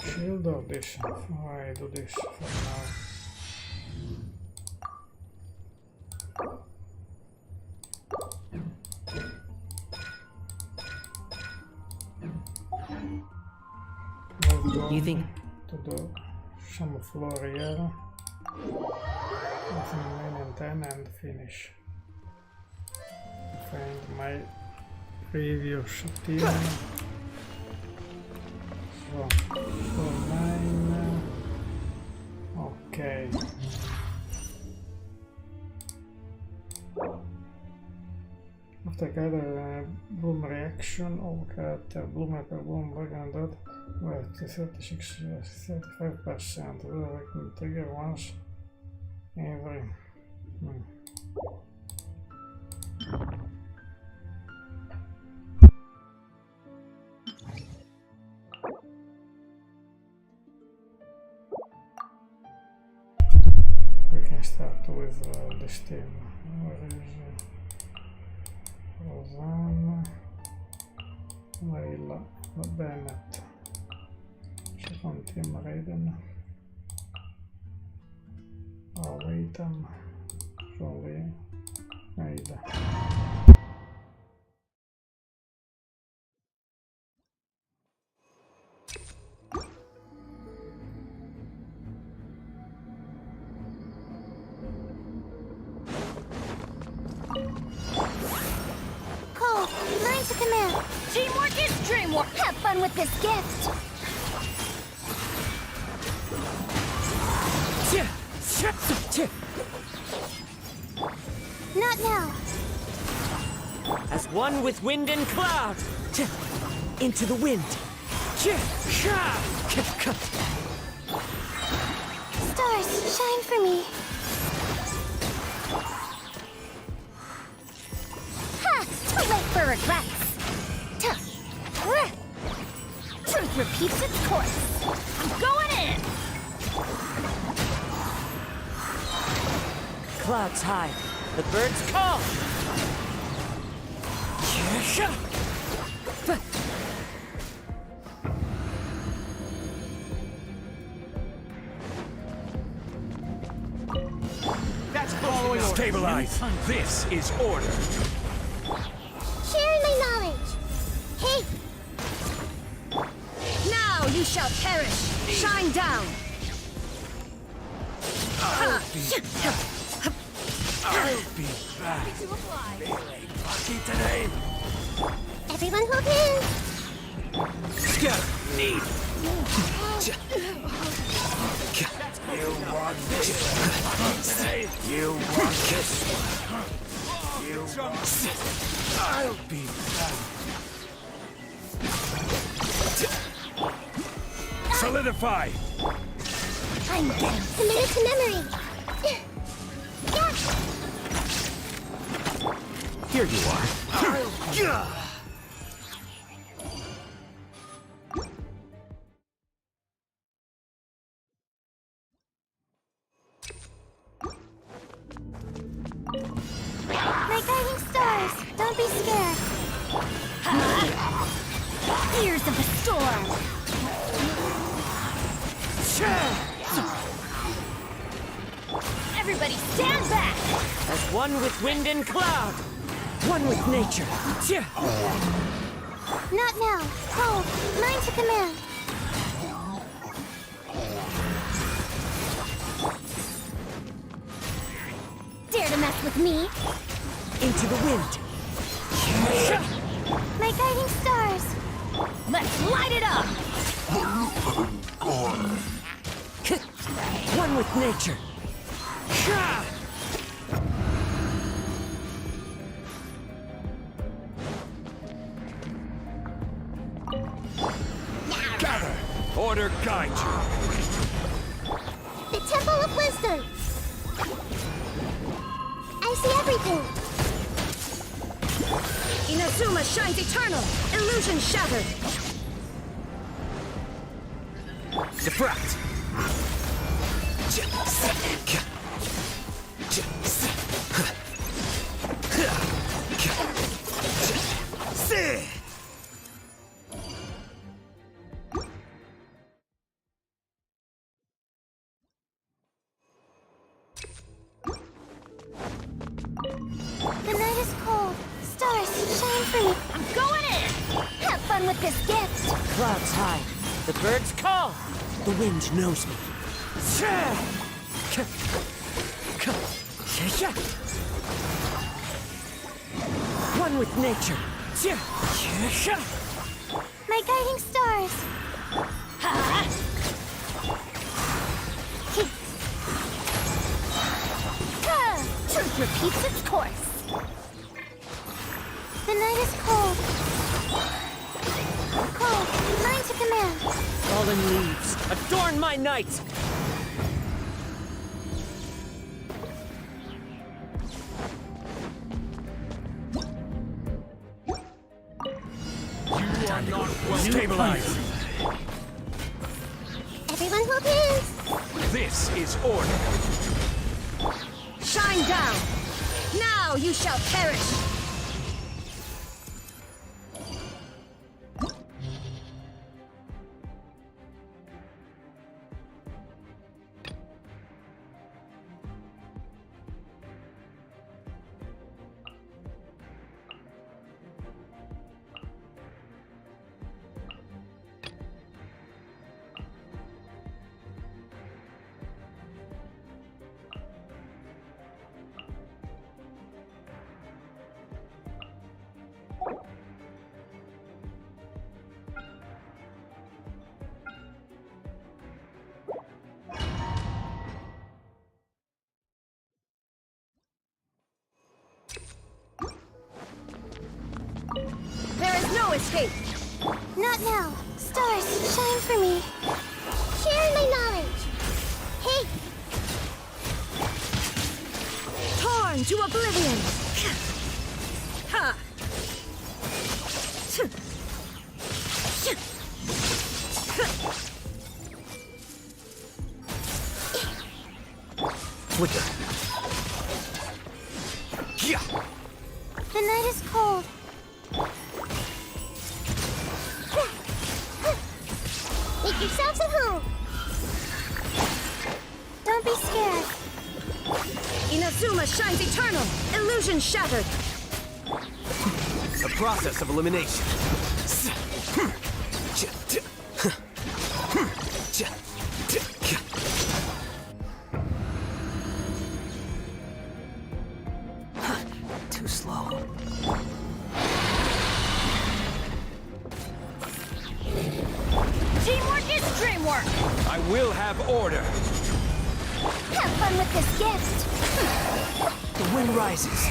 Shield or this? Oh, I do this for now. You think to do some floor here, open 9 and 10 and finish. Find my previous team. So 9. Okay. After gather bloom reaction, all character bloom per bloom recommended with 35%. Will trigger once every. We can start with this team. Where is Rosanna, Layla, Bennett, second team Raiden, Waitem, Jolie, Aida. Learn to command. Teamwork is dreamwork. Have fun with this gift. Not now. As one with wind and cloud. Into the wind. Stars, shine for me. Ha! Too late for regrets. Truth repeats its course. I'm going in. Clouds high. The birds call. That's following order. Stabilize. This is order. Sharing my knowledge. Hey! Now you shall perish. Shine down. I'll be back. Lucky today. Everyone hold hands. Need. You want this one. You want this one. You want this. I'll be back. Solidify. I'm committed to memory. Here you are. My guiding stars, don't be scared. Ears of the storm. Everybody stand back! As one with wind and cloud. One with nature. Not now. Hold. Mine to command. Dare to mess with me? Into the wind. My guiding stars. Let's light it up! One with nature. Gather. Order guide you. The Temple of Wisdom. I see everything. Inazuma shines eternal. Illusion shattered. Defract. for me. I'm going in! Have fun with this gift! Clouds high. The birds call. The wind knows me. One with nature. My guiding stars. Truth repeats its course. The night is cold. Cold. Mine to command. Fallen leaves, adorn my night! Stabilize. Everyone hold hands. This is order. Shine down. Now you shall perish. There is no escape. Not now. Stars, shine for me. Share my knowledge. Hey! Torn to oblivion. Ha! Flicker. The night is cold. Make yourselves at home. Don't be scared. Inazuma shines eternal. Illusion shattered. A process of elimination. Too slow. Teamwork is dreamwork. I will have order. Have fun with this gift. The wind rises.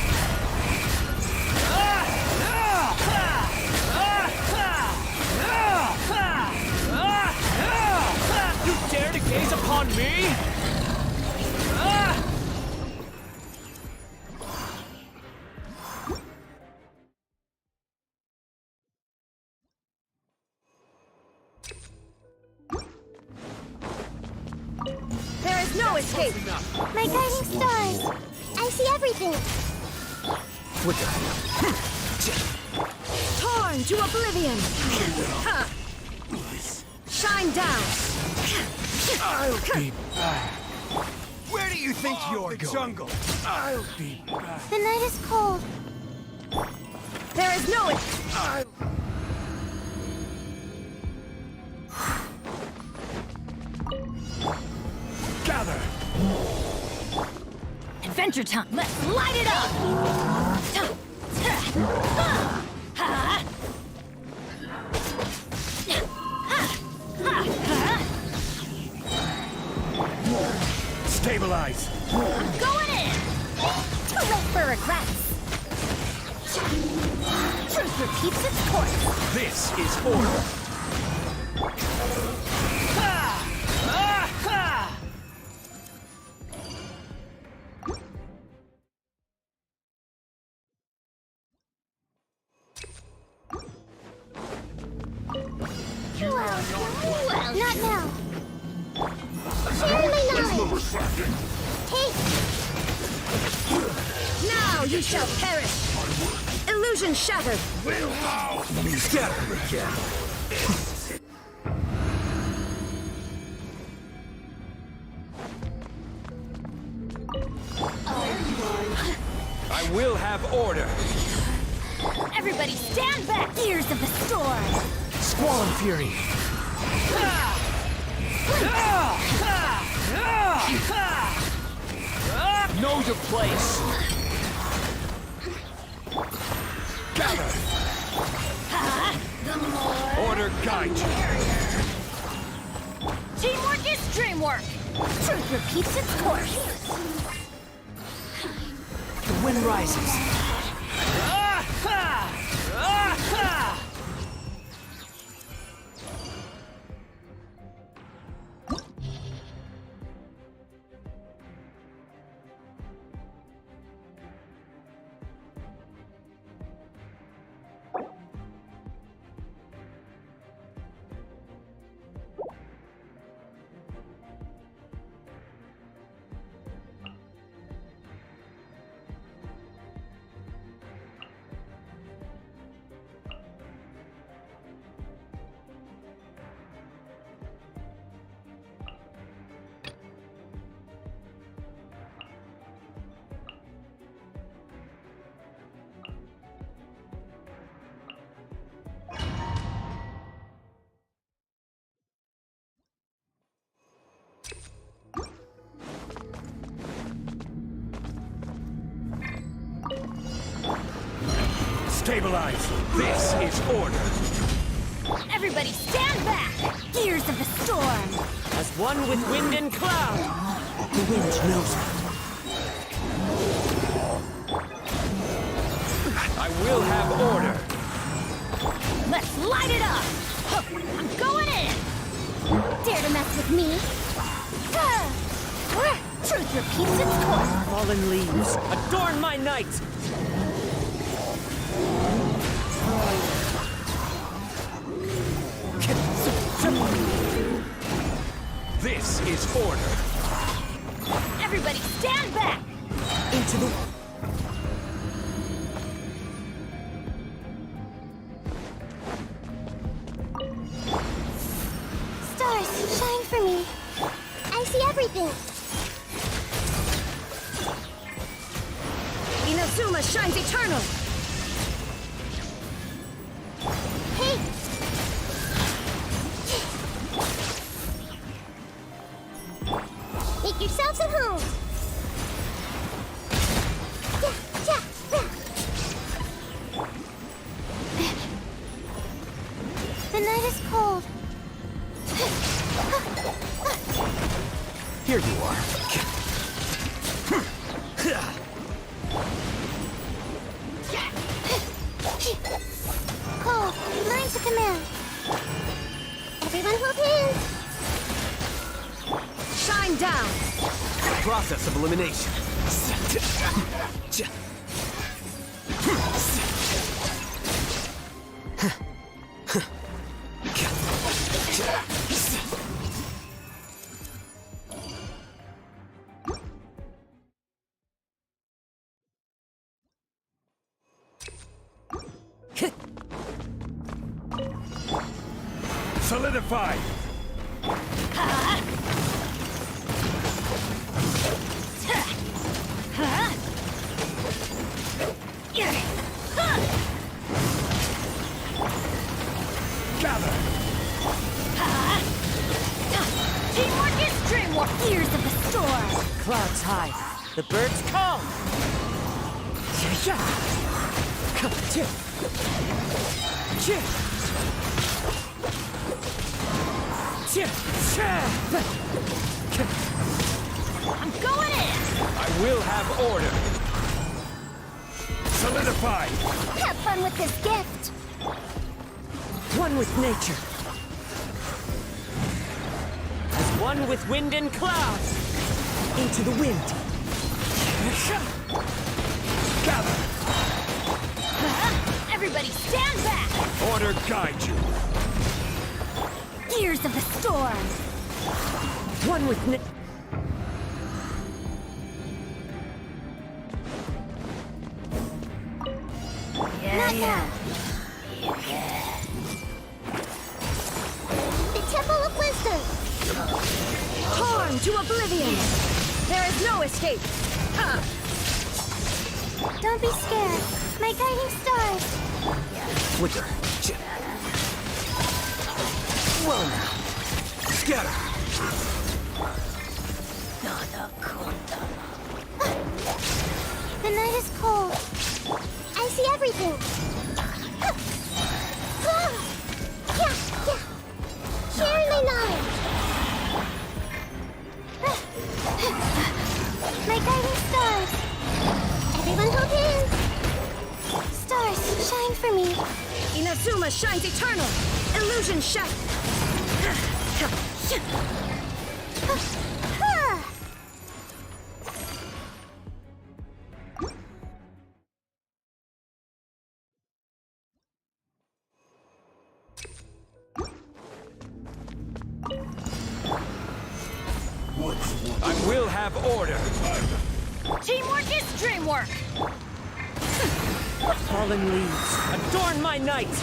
You dare to gaze upon me? There is no escape. My guiding stars. I see everything. Flicker. Torn to oblivion. Ha! Shine down. I'll be back. Where do you think you're going? Jungle. I'll be back. The night is cold. There is no escape. Gather. Adventure time. Let's light it up. Stabilize. I'm going in. Too late for regrets. Truth repeats its course. This is order. Not now. Share my knowledge. Take. Now you shall perish. Illusion shattered. I will have order. Everybody stand back! Gears of the storm! Squall Fury! Know your place! Gather! Order guide you! Teamwork is dreamwork! Truth repeats its course! The wind rises. Stabilize! This is order! Everybody stand back! Gears of the storm! As one with wind and cloud. The wind knows it. I will have order! Let's light it up! I'm going in! Dare to mess with me? Truth repeats its course! Fallen leaves, adorn my night! This is order! Everybody stand back! Into the... Stars, shine for me. I see everything. Inazuma shines eternal! Hey! Make yourselves at home. The night is cold. Here you are. Cold, lines of command. Everyone hold hands. Shine down! Process of elimination. Solidify! Gather! Teamwork is dreamwork! Gears of the storm! Clouds high. The birds call. I'm going in! I will have order! Solidify! Have fun with this gift. One with nature. As one with wind and cloud. Into the wind. Gather! Everybody stand back! Order guide you! Gears of the storm! One with Yeah. The Temple of Wisdom. Torn to oblivion! There is no escape! Don't be scared. My guiding stars. Flicker. Whoa now. Scatter. The night is cold. I see everything. Yeah. Sharing my knowledge. My guiding stars. Everyone hold hands. Stars, shine for me. Inazuma shines eternal. Illusion shaft. I will have order. Teamwork is dreamwork! Fallen leaves, adorn my night!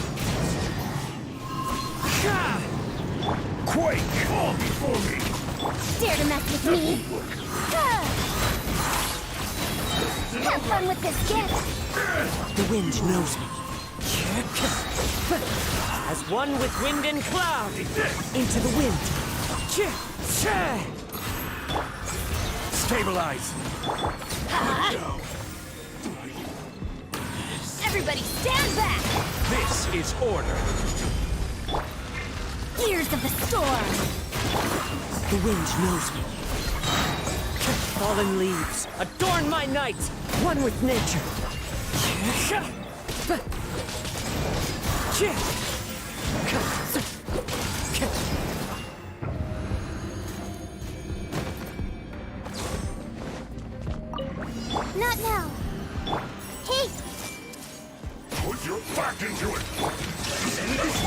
Quake! Fall before me! Dare to mess with me? Have fun with this gift. The wind knows me. As one with wind and cloud, into the wind. Stabilize! Everybody stand back! This is order! Gears of the storm! The wind knows me. Fallen leaves, adorn my night, one with nature. Not now. Hey! Put your back into it! End this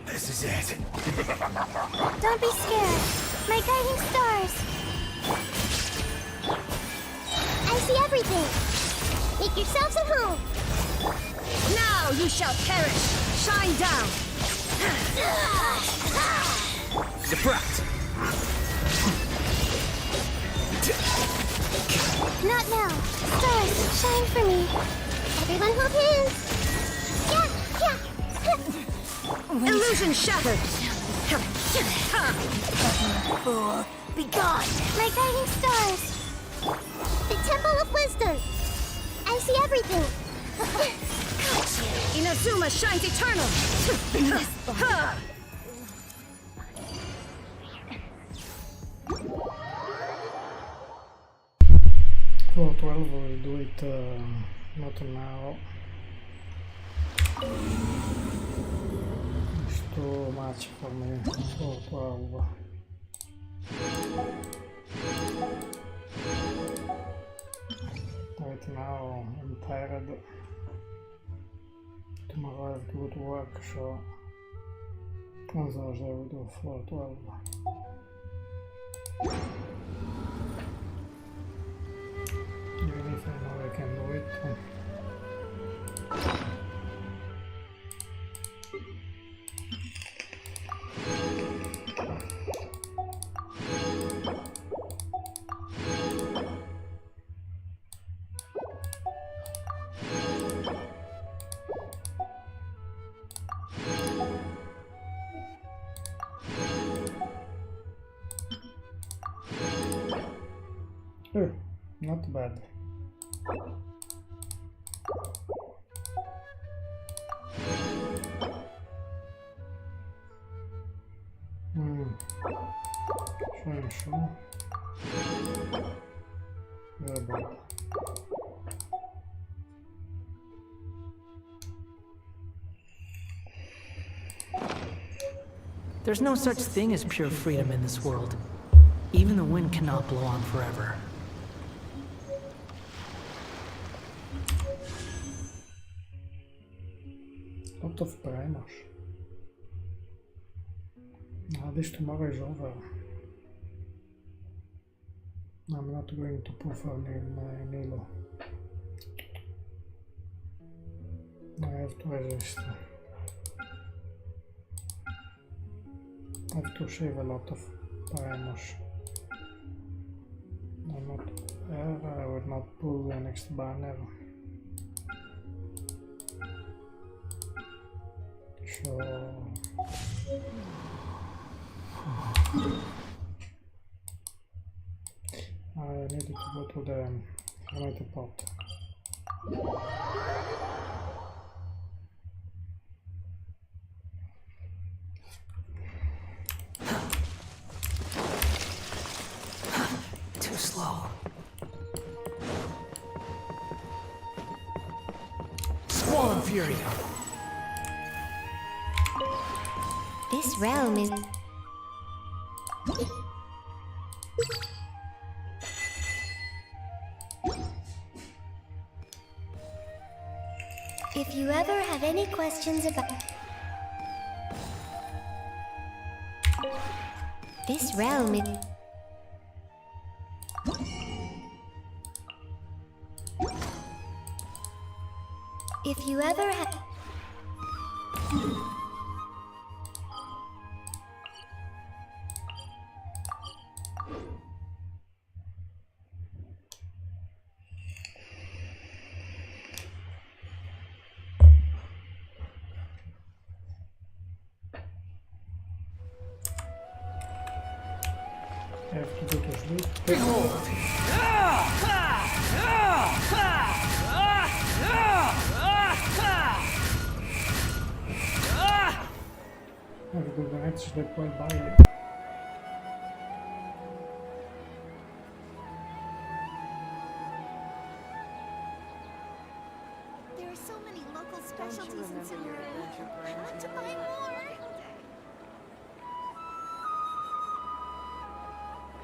This is it. Don't be scared. My guiding stars. I see everything. Make yourselves at home. Now you shall perish. Shine down. Defract! Not now. Stars, shine for me. Everyone hold hands. Yeah. Illusion shattered. Fool, be gone. My guiding stars. The Temple of Wisdom. I see everything. Inazuma shines eternal. 412 will do it not now. It's too much for me. 412. Right now I'm tired. Tomorrow I have to go to work, so on Thursday I will do 412. Even if I know I can do it. Not bad. Sure. Very bad. There's no such thing as pure freedom in this world. Even the wind cannot blow on forever. Lot of primers. This tomorrow is over. I'm not going to perform in Nilo. I have to resist. I have to save a lot of primers. I I would not pull the next banner. So I needed to go to the tomato pot. Too slow. Squall Fury! This realm is... If you ever have any questions about... This realm is... If you ever have... I have to go to sleep. Behold! Have a good night, sleep well, bye. There are so many local specialties in Summer. I want to buy more!